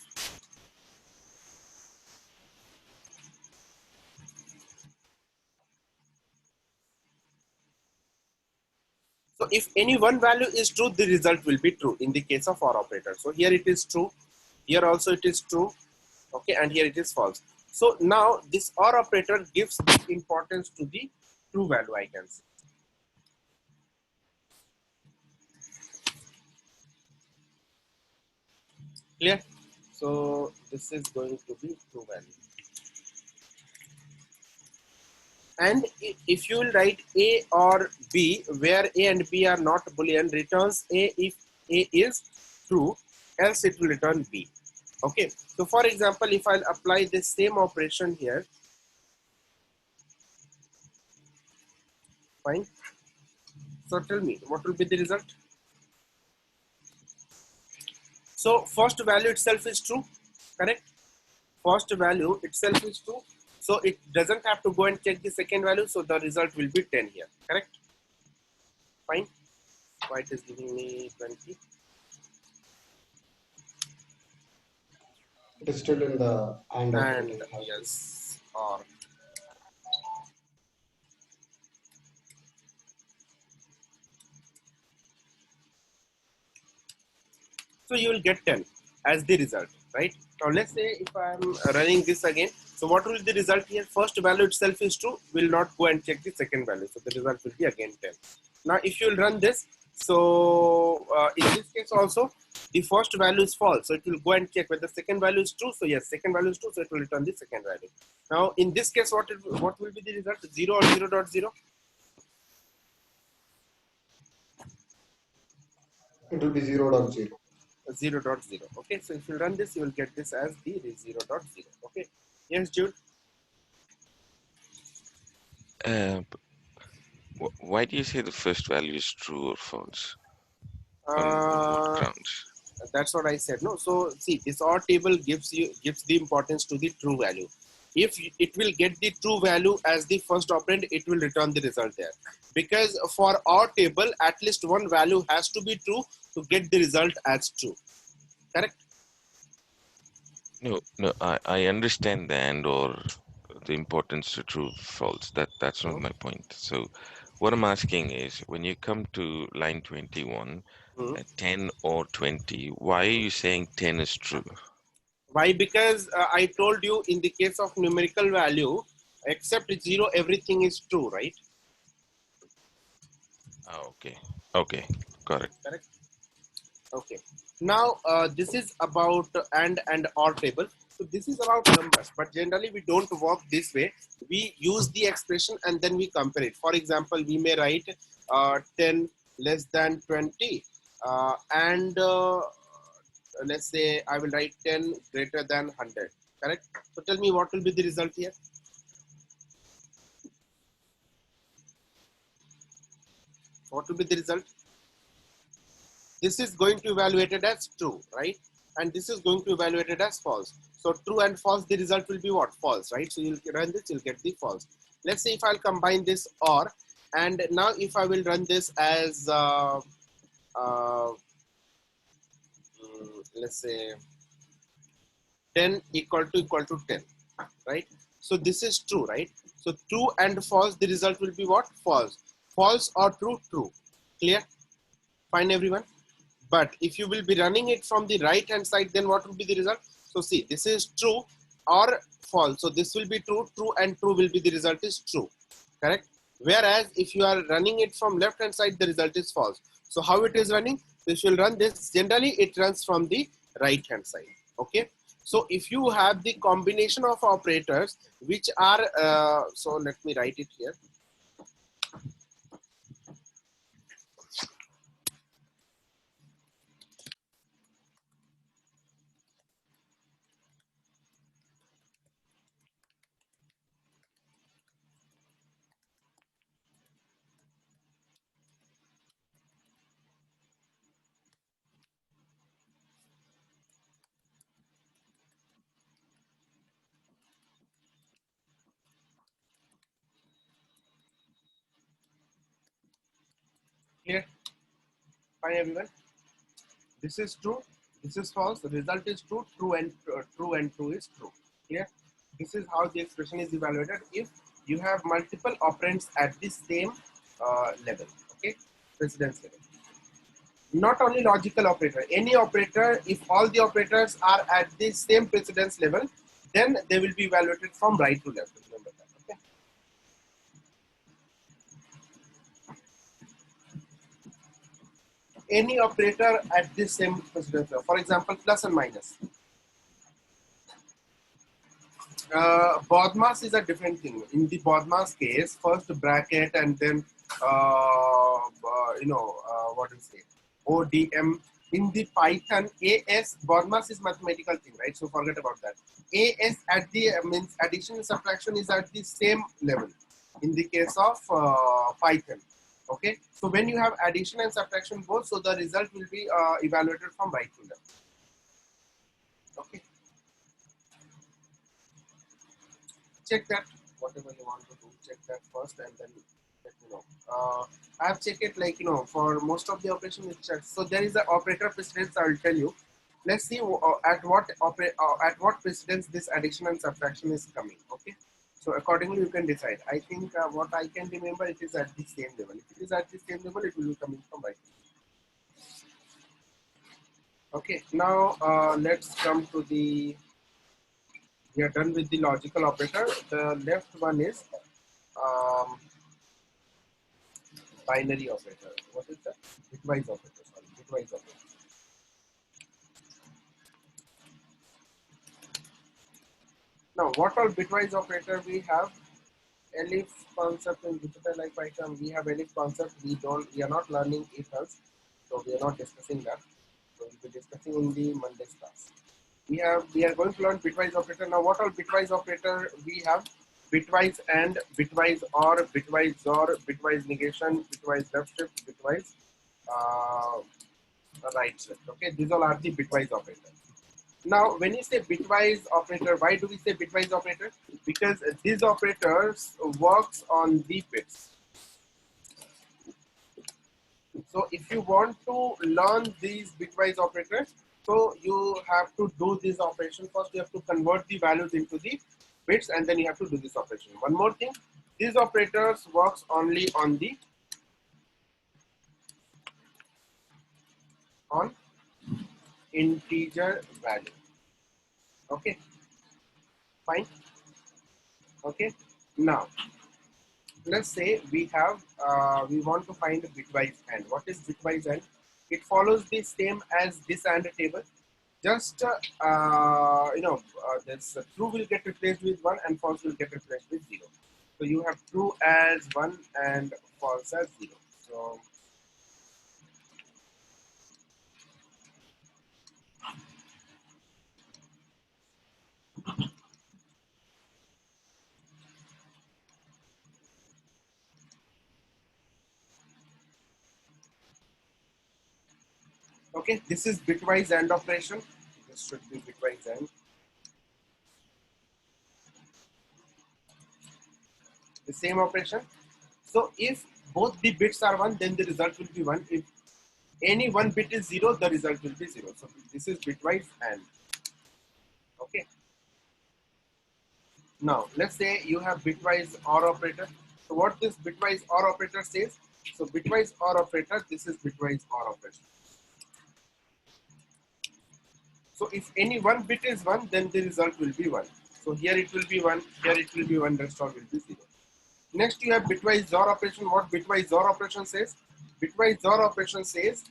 Speaker 1: so if any one value is true, the result will be true in the case of OR operator. So here it is true. Here also it is true. Okay, and here it is false. So now this OR operator gives the importance to the true value, I can say. Clear? So this is going to be true value. And if you will write A or B, where A and B are not Boolean, returns A if A is true, else it will return B. Okay, so for example, if I'll apply this same operation here, fine. So tell me, what will be the result? So first value itself is true, correct? First value itself is true. So it doesn't have to go and check the second value. So the result will be 10 here, correct? Fine. Why it is giving me 20?
Speaker 4: It is still in the AND operator.
Speaker 1: And yes, or so you will get 10 as the result, right? Now let's say if I'm running this again, so what will be the result here? First value itself is true, will not go and check the second value, so the result will be again 10. Now if you will run this, so in this case also the first value is false, so it will go and check whether the second value is true. So yes, second value is true, so it will return the second value. Now in this case, what will be the result? 0 or 0.0?
Speaker 4: It will be 0.0.
Speaker 1: 0.0. Okay, so if you run this, you will get this as the 0.0. Okay, yes, Jude.
Speaker 2: Why do you say the first value is true or false? On what grounds?
Speaker 1: That's what I said. No, so see, this OR table gives the importance to the true value. If it will get the true value as the first operand, it will return the result there. Because for OR table, at least one value has to be true to get the result as true. Correct?
Speaker 2: No, I understand the AND or the importance to true false. That's not my point. So what I'm asking is, when you come to line 21, 10 or 20, why are you saying 10 is true?
Speaker 1: Why? Because I told you in the case of numerical value, except 0, everything is true, right?
Speaker 2: Oh, okay, got it.
Speaker 1: Correct. Okay. Now this is about and OR table. So this is about numbers, but generally we don't work this way. We use the expression and then we compare it. For example, we may write 10 less than 20 and let's say I will write 10 greater than 100, correct? So tell me what will be the result here? What will be the result? This is going to be evaluated as true, right? And this is going to be evaluated as false. So true and false, the result will be what? False, right? So you'll run this, you'll get the false. Let's say if I'll combine this or, and now if I will run this as, let's say 10 equal to 10, right? So this is true, right? So true and false, the result will be what? False. False or true? True. Clear? Fine, everyone? But if you will be running it from the right hand side, then what will be the result? So see, this is true or false. So this will be true, true and true will be the result is true, correct? Whereas if you are running it from left hand side, the result is false. So how it is running? This will run this. Generally, it runs from the right hand side. Okay. So if you have the combination of operators which are, so let me write it here. Clear? Fine, everyone. This is true. This is false. The result is true. True and true is true. Clear? This is how the expression is evaluated if you have multiple operands at the same level. Okay, precedence level. Not only logical operator, any operator, if all the operators are at the same precedence level, then they will be evaluated from right to left. Remember that. Okay. Any operator at the same precedence level. For example, plus and minus. BODMAS is a different thing. In the BODMAS case, first bracket and then what is it? ODM. In the Python, AS BODMAS is mathematical thing, right? So forget about that. AS at the means addition and subtraction is at the same level. In the case of Python, okay. So when you have addition and subtraction both, so the result will be evaluated from right to left. Okay. Check that, whatever you want to do, check that first and then let me know. I have checked it, like, for most of the operation it checks. So there is an operator precedence, I will tell you. Let's see at what precedence this addition and subtraction is coming. Okay. So accordingly you can decide. I think what I can remember, it is at the same level. If it is at the same level, it will be coming from right. Okay. Now let's come to the, we are done with the logical operator. The left one is binary operator. What is that? Bitwise operator. Sorry, bitwise operator. Now, what all bitwise operator we have? Elif concept in digital like Python. We have elif concept. We are not learning if else, so we are not discussing that. So we'll be discussing in the Monday's class. We are going to learn bitwise operator. Now, what all bitwise operator we have? Bitwise and, bitwise or, bitwise or, bitwise negation, bitwise left shift, bitwise right shift. Okay, these all are the bitwise operators. Now, when you say bitwise operator, why do we say bitwise operator? Because these operators works on the bits. So if you want to learn these bitwise operators, so you have to do this operation first. You have to convert the values into the bits, and then you have to do this operation. One more thing, these operators works only on the integer value. Okay, fine. Okay, now let's say we have we want to find a bitwise and. What is bitwise and? It follows the same as this and table. Just this true will get replaced with 1 and false will get replaced with 0. So you have true as 1 and false as 0. So Okay, this is bitwise AND operation. This should be bitwise AND. The same operation. So if both the bits are 1, then the result will be 1. If any one bit is 0, the result will be 0. So this is bitwise AND. Okay. Now let's say you have bitwise OR operator. So what this bitwise OR operator says? So bitwise OR operator, this is bitwise OR operator. So if any one bit is 1, then the result will be 1. So here it will be 1, here it will be 1, rest all will be 0. Next you have bitwise OR operation. What bitwise OR operation says? Bitwise OR operation says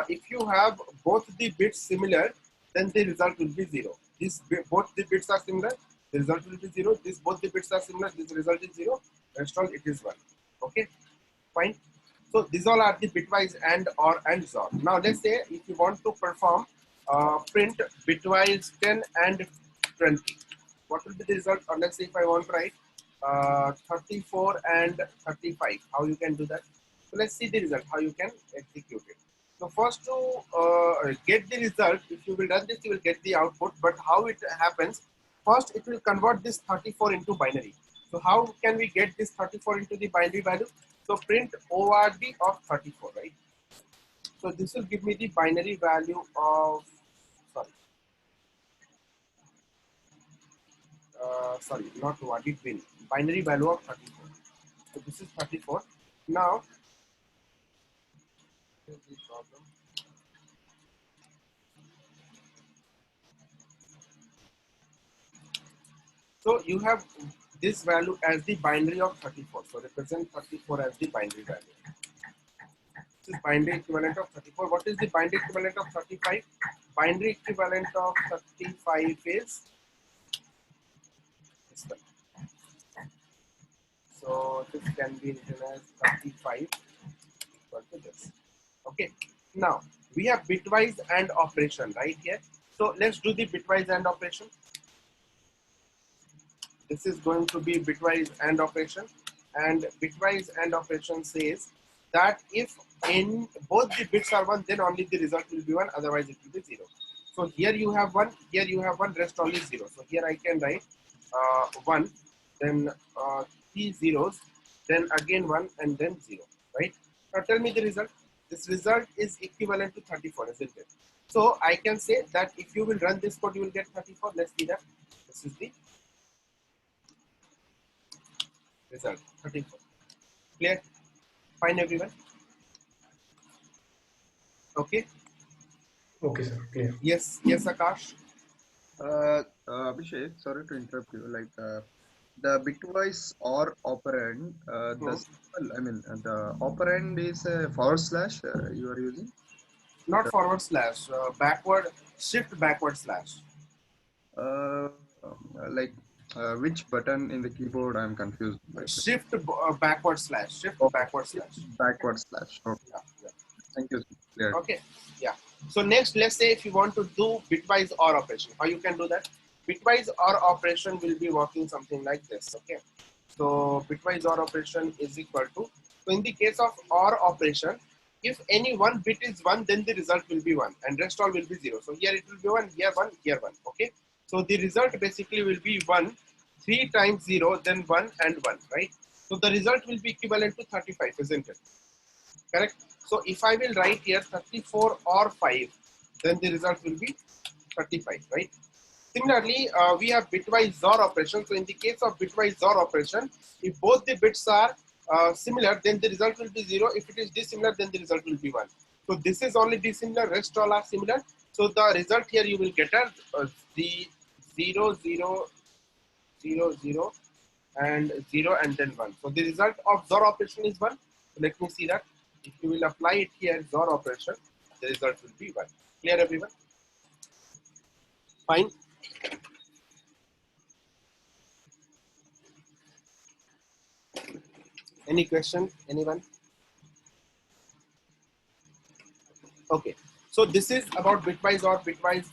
Speaker 1: if you have both the bits similar, then the result will be 0. Both the bits are similar, the result will be 0. Both the bits are similar, this result is 0. Rest all it is 1. Okay, fine. So these all are the bitwise AND OR and XOR. Now let's say if you want to perform print bitwise 10 and 20, what will be the result? Or let's say if I want to write 34 and 35, how you can do that? So let's see the result, how you can execute it. So first to get the result, if you will run this, you will get the output. But how it happens? First, it will convert this 34 into binary. So how can we get this 34 into the binary value? So print ORD of 34, right? So this will give me the binary value of, sorry, not ORD, bin, binary value of 34. So this is 34. Now, here's the problem. So you have this value as the binary of 34. So represent 34 as the binary value. This is binary equivalent of 34. What is the binary equivalent of 35? Binary equivalent of 35 is this one. So this can be written as 35 equal to this. Okay. Now we have bitwise AND operation right here. So let's do the bitwise AND operation. This is going to be bitwise AND operation, and bitwise AND operation says that if in both the bits are 1, then only the result will be 1, otherwise it will be 0. So here you have 1, here you have 1, rest only 0. So here I can write 1, then 3 zeros, then again 1, and then 0, right? Now tell me the result. This result is equivalent to 34, isn't it? So I can say that if you will run this code, you will get 34. Let's see that. This is the result, 34. Clear? Fine, everyone? Okay.
Speaker 4: Okay, sir. Clear.
Speaker 1: Yes, yes, Akash.
Speaker 9: Abhishek, sorry to interrupt you. The bitwise or operand, the symbol, the operand is a forward slash you are using.
Speaker 1: Not forward slash, backward, shift backward slash.
Speaker 9: Uh, which button in the keyboard? I'm confused.
Speaker 1: Shift backward slash, shift
Speaker 9: Okay.
Speaker 1: backward slash.
Speaker 9: Backward slash. Okay.
Speaker 1: Yeah, yeah.
Speaker 9: Thank you. Clear.
Speaker 1: Okay, yeah. So next, let's say if you want to do bitwise OR operation, how you can do that? Bitwise OR operation will be working something like this. Okay. So bitwise OR operation is equal to. So in the case of OR operation, if any one bit is 1, then the result will be 1, and rest all will be 0. So here it will be 1, here 1, here 1. Okay. So the result basically will be 1, 3 times 0, then 1 and 1, right? So the result will be equivalent to 35, isn't it? Correct. So if I will write here 34 or 5, then the result will be 35, right? Similarly, we have bitwise XOR operation. So in the case of bitwise XOR operation, if both the bits are similar, then the result will be 0. If it is dissimilar, then the result will be 1. So this is only dissimilar, rest all are similar. So the result here you will get the 0, 0, 0, 0, and 0, and then 1. So the result of XOR operation is 1. So let me see that. If you will apply it here, XOR operation, the result will be 1. Clear, everyone? Fine. Any question? Anyone? Okay. So this is about bitwise or bitwise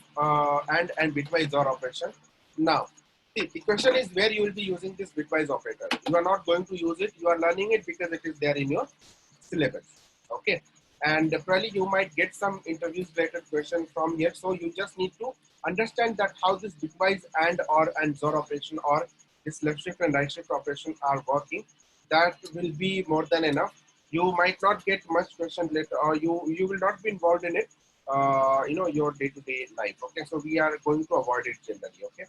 Speaker 1: and bitwise OR operation. Now, see, the question is where you will be using this bitwise operator. You are not going to use it. You are learning it because it is there in your syllabus. Okay. and probably you might get some interviews related question from here. So you just need to understand that how this bitwise and XOR operation or this left shift and right shift operation are working. That will be more than enough. You might not get much question later, or you will not be involved in it, your day-to-day life. Okay, so we are going to avoid it generally. Okay,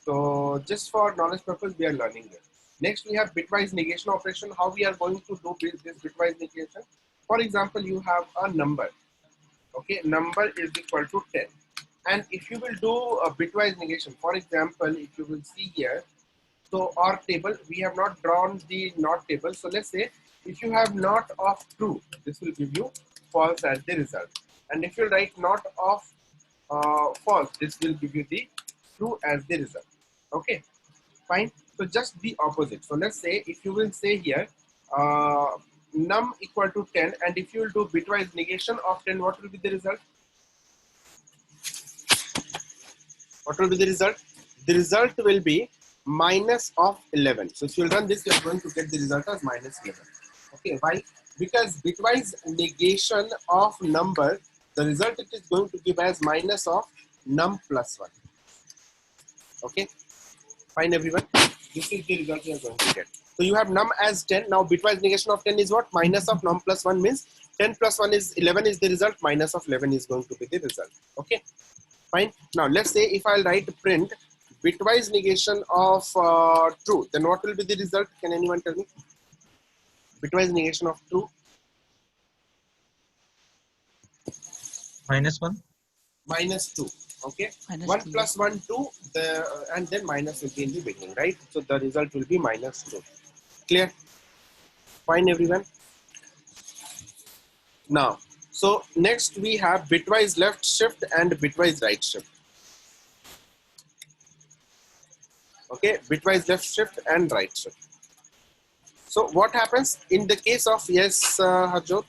Speaker 1: so just for knowledge purpose, we are learning it. Next, we have bitwise negation operation. How we are going to do this bitwise negation? For example, you have a number. Okay, number is equal to 10. And if you will do a bitwise negation, for example, if you will see here, so our table, we have not drawn the not table. So let's say if you have not of true, this will give you false as the result. And if you write not of false, this will give you the true as the result. Okay, fine. So just the opposite. So let's say if you will say here num equal to 10, and if you will do bitwise negation of 10, what will be the result? What will be the result? The result will be minus of 11. So if you run this, you are going to get the result as minus 11. Okay, why? Because bitwise negation of number, the result it is going to give as minus of num plus 1. Okay, fine everyone. This is the result you are going to get. So you have num as 10. Now bitwise negation of 10 is what? Minus of num plus 1 means 10 plus 1 is 11 is the result. Minus of 11 is going to be the result. Okay, fine. Now let's say if I'll write print bitwise negation of true, then what will be the result? Can anyone tell me? Bitwise negation of true.
Speaker 8: Minus 1.
Speaker 1: Minus 2. Okay.
Speaker 3: Minus
Speaker 1: 1
Speaker 3: 2,
Speaker 1: plus 1, 2, and then minus will be in the beginning, right? So the result will be minus 2. Clear? Fine, everyone. Now, so next we have bitwise left shift and bitwise right shift. Okay, bitwise left shift and right shift. So what happens in the case of, yes, Harjot?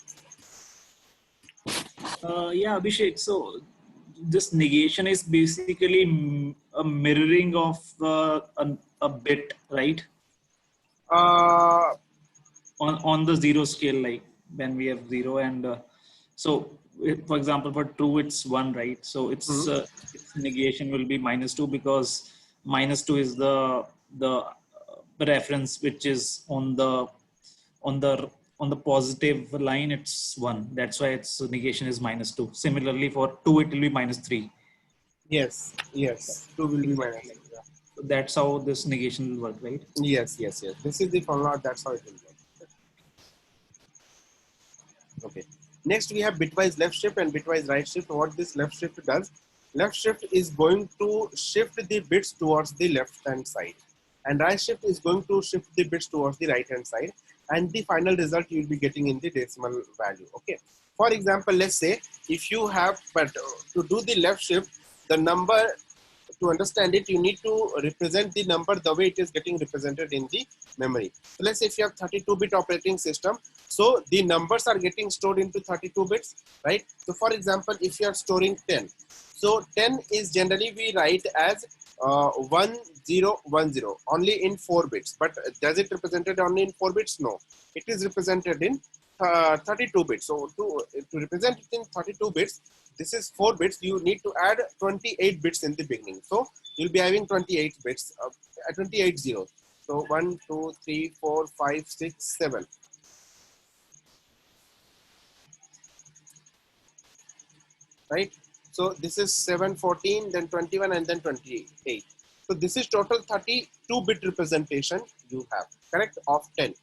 Speaker 10: Yeah, Abhishek. So this negation is basically a mirroring of a bit, right?
Speaker 1: Uh,
Speaker 10: On the zero scale, like when we have zero, and for example, for true it's 1, right? So its negation will be -2, because -2 is the reference which is on the on the positive line. It's 1. That's why its negation is -2. Similarly, for 2 it will be -3.
Speaker 1: yes, yes, 2 will be minus 2. Yeah.
Speaker 10: So that's how this negation will work, right?
Speaker 1: Yes, yes, yes. This is the formula. That's how it will work. Okay. Next, we have bitwise left shift and bitwise right shift. What this left shift does? Left shift is going to shift the bits towards the left hand side, and right shift is going to shift the bits towards the right hand side. And the final result you will be getting in the decimal value. Okay. For example, let's say if you have, but to do the left shift, the number, to understand it, you need to represent the number the way it is getting represented in the memory. So let's say if you have 32-bit operating system, so the numbers are getting stored into 32 bits, right? So for example, if you are storing 10, so 10 is generally we write as 1010 only in 4 bits, but does it represented only in 4 bits? No, it is represented in 32 bits. So to represent it in 32 bits, this is 4 bits, you need to add 28 bits in the beginning. So you'll be having 28 bits, 28 zeros. So 1, 2, 3, 4, 5, 6, 7. Right? So this is 7, 14, then 21, and then 28. So this is total 32-bit representation you have, correct, of 10.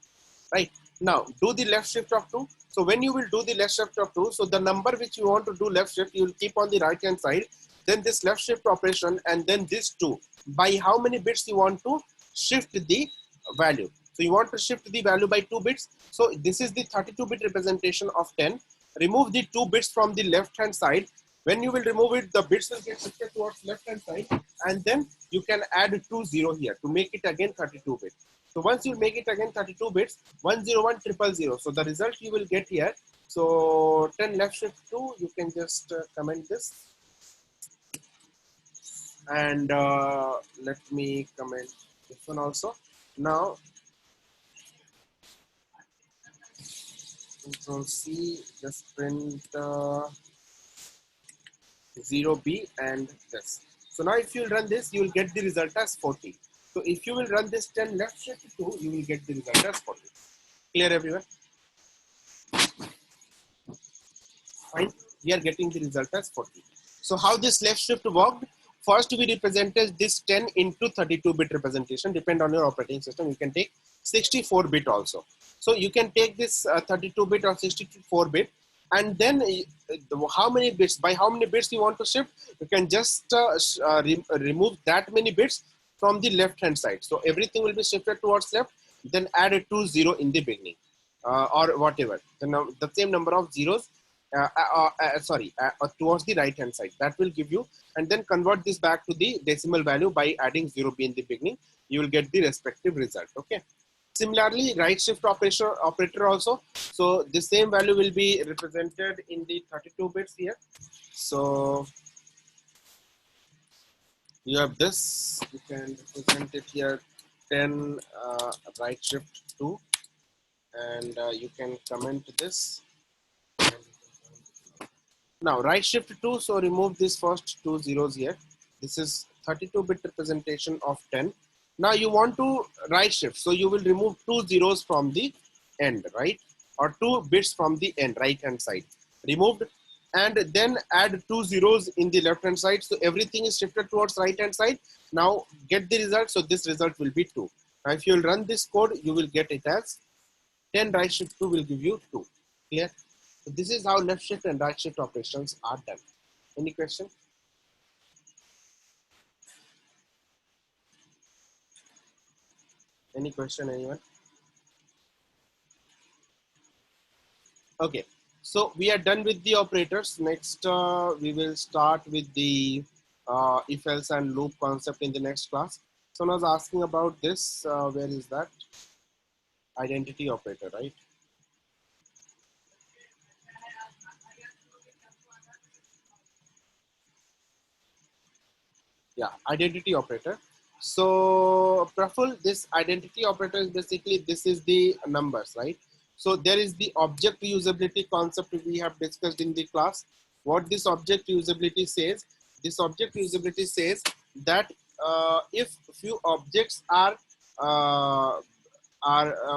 Speaker 1: Right? Now, do the left shift of 2. So when you will do the left shift of 2, so the number which you want to do left shift, you will keep on the right hand side, then this left shift operation, and then this 2. By how many bits you want to shift the value? So you want to shift the value by 2 bits. So this is the 32-bit representation of 10. Remove the 2 bits from the left hand side. When you will remove it, the bits will get shifted towards left hand side, and then you can add 20 here to make it again 32 bits. So once you make it again 32 bits, 101,000. So the result you will get here. So 10 left shift 2, you can just comment this. And let me comment this one also. Now, Control C, just print 0B and this. So now if you run this, you will get the result as 40. So if you will run this 10 left shift 2, you will get the result as 40. Clear everyone? Fine. We are getting the result as 40. So how this left shift worked? First we represented this 10 into 32-bit representation. Depend on your operating system. You can take 64-bit also. So you can take this 32-bit or 64-bit, and then how many bits, by how many bits you want to shift, you can just remove that many bits from the left hand side. So everything will be shifted towards left, then add a 20 in the beginning, or whatever, the same number of zeros, towards the right hand side. That will give you, and then convert this back to the decimal value by adding 0B in the beginning. You will get the respective result. Okay. Similarly, right shift operator also. So the same value will be represented in the 32 bits here. So you have this. You can represent it here 10 right shift 2, and you can comment this. Now right shift 2, so remove this first 2 zeros here. This is 32-bit representation of 10. Now you want to right shift, so you will remove 2 zeros from the end, right? Or 2 bits from the end, right hand side. Removed, and then add 2 zeros in the left hand side. So everything is shifted towards right hand side. Now get the result. So this result will be 2. Now if you will run this code, you will get it as 10 right shift 2 will give you 2. Clear? So this is how left shift and right shift operations are done. Any question? Any question, anyone? Okay, so we are done with the operators. Next, we will start with the if else and loop concept in the next class. So I was asking about this. Where is that? Identity operator, right? Yeah, identity operator. So Praful, this identity operator is basically, this is the numbers, right? So there is the object usability concept we have discussed in the class. What this object usability says, this object usability says that if few objects are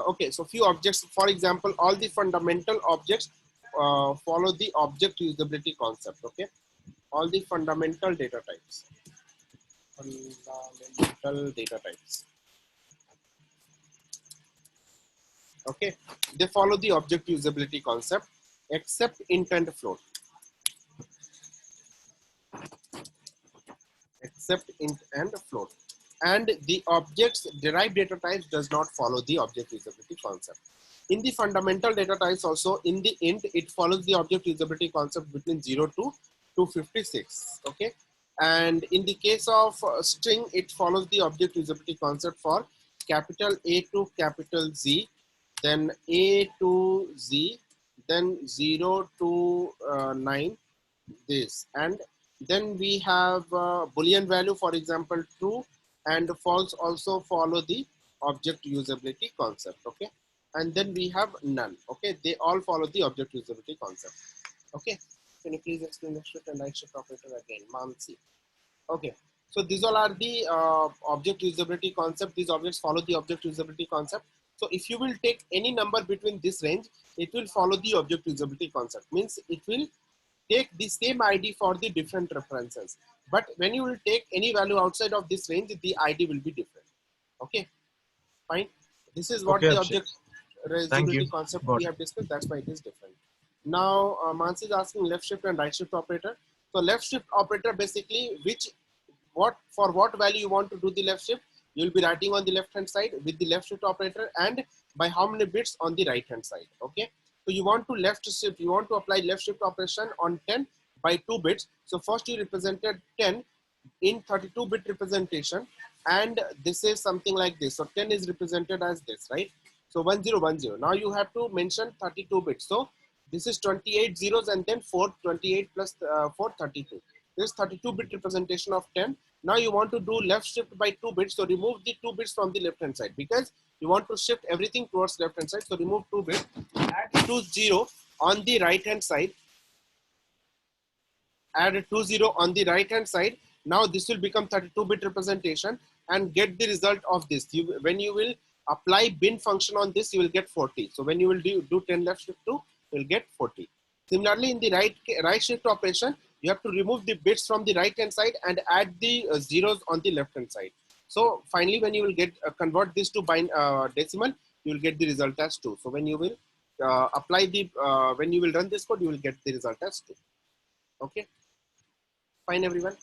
Speaker 1: okay, so few objects, for example, all the fundamental objects follow the object usability concept. Okay, all the fundamental data types. Fundamental data types. Okay, they follow the object usability concept except int and float. Except int and float. And the objects derived data types does not follow the object usability concept. In the fundamental data types also, in the int, it follows the object usability concept between 0 to 256. Okay. And in the case of string, it follows the object usability concept for capital A to capital Z, then A to Z, then 0 to 9, this. And then we have Boolean value, for example, true and false also follow the object usability concept. Okay. And then we have none. Okay. They all follow the object usability concept. Okay. Can you please explain the shift and right shift operator again, Mansi? Okay. So these all are the object usability concept. These objects follow the object usability concept. So if you will take any number between this range, it will follow the object usability concept. Means it will take the same ID for the different references. But when you will take any value outside of this range, the ID will be different. Okay, fine. This is what
Speaker 8: Okay,
Speaker 1: the
Speaker 8: Abhishek.
Speaker 1: object
Speaker 8: Thank you.
Speaker 1: reusability concept
Speaker 8: Got
Speaker 1: we
Speaker 8: it.
Speaker 1: have discussed. That's why it is different. Now, Mansi is asking left shift and right shift operator. So left shift operator basically, for what value you want to do the left shift, you will be writing on the left hand side with the left shift operator, and by how many bits on the right hand side. Okay, so you want to left shift, you want to apply left shift operation on 10 by 2 bits. So first you represented 10 in 32-bit representation, and this is something like this. So 10 is represented as this, right? So 1010. Now you have to mention 32 bits. So this is 28 zeros and then 428 plus 432. This is 32-bit representation of 10. Now you want to do left shift by 2 bits. So remove the 2 bits from the left hand side because you want to shift everything towards left hand side. So remove 2 bits, add 20 on the right hand side. Add a 20 on the right hand side. Now this will become 32-bit representation and get the result of this. When you will apply bin function on this, you will get 40. So when you will do 10 left shift 2, you will get 40. Similarly, in the right shift operation, you have to remove the bits from the right hand side and add the zeros on the left hand side. So finally, when you will get convert this to decimal, you will get the result as 2. So when you will apply the when you will run this code, you will get the result as 2. Okay, fine everyone.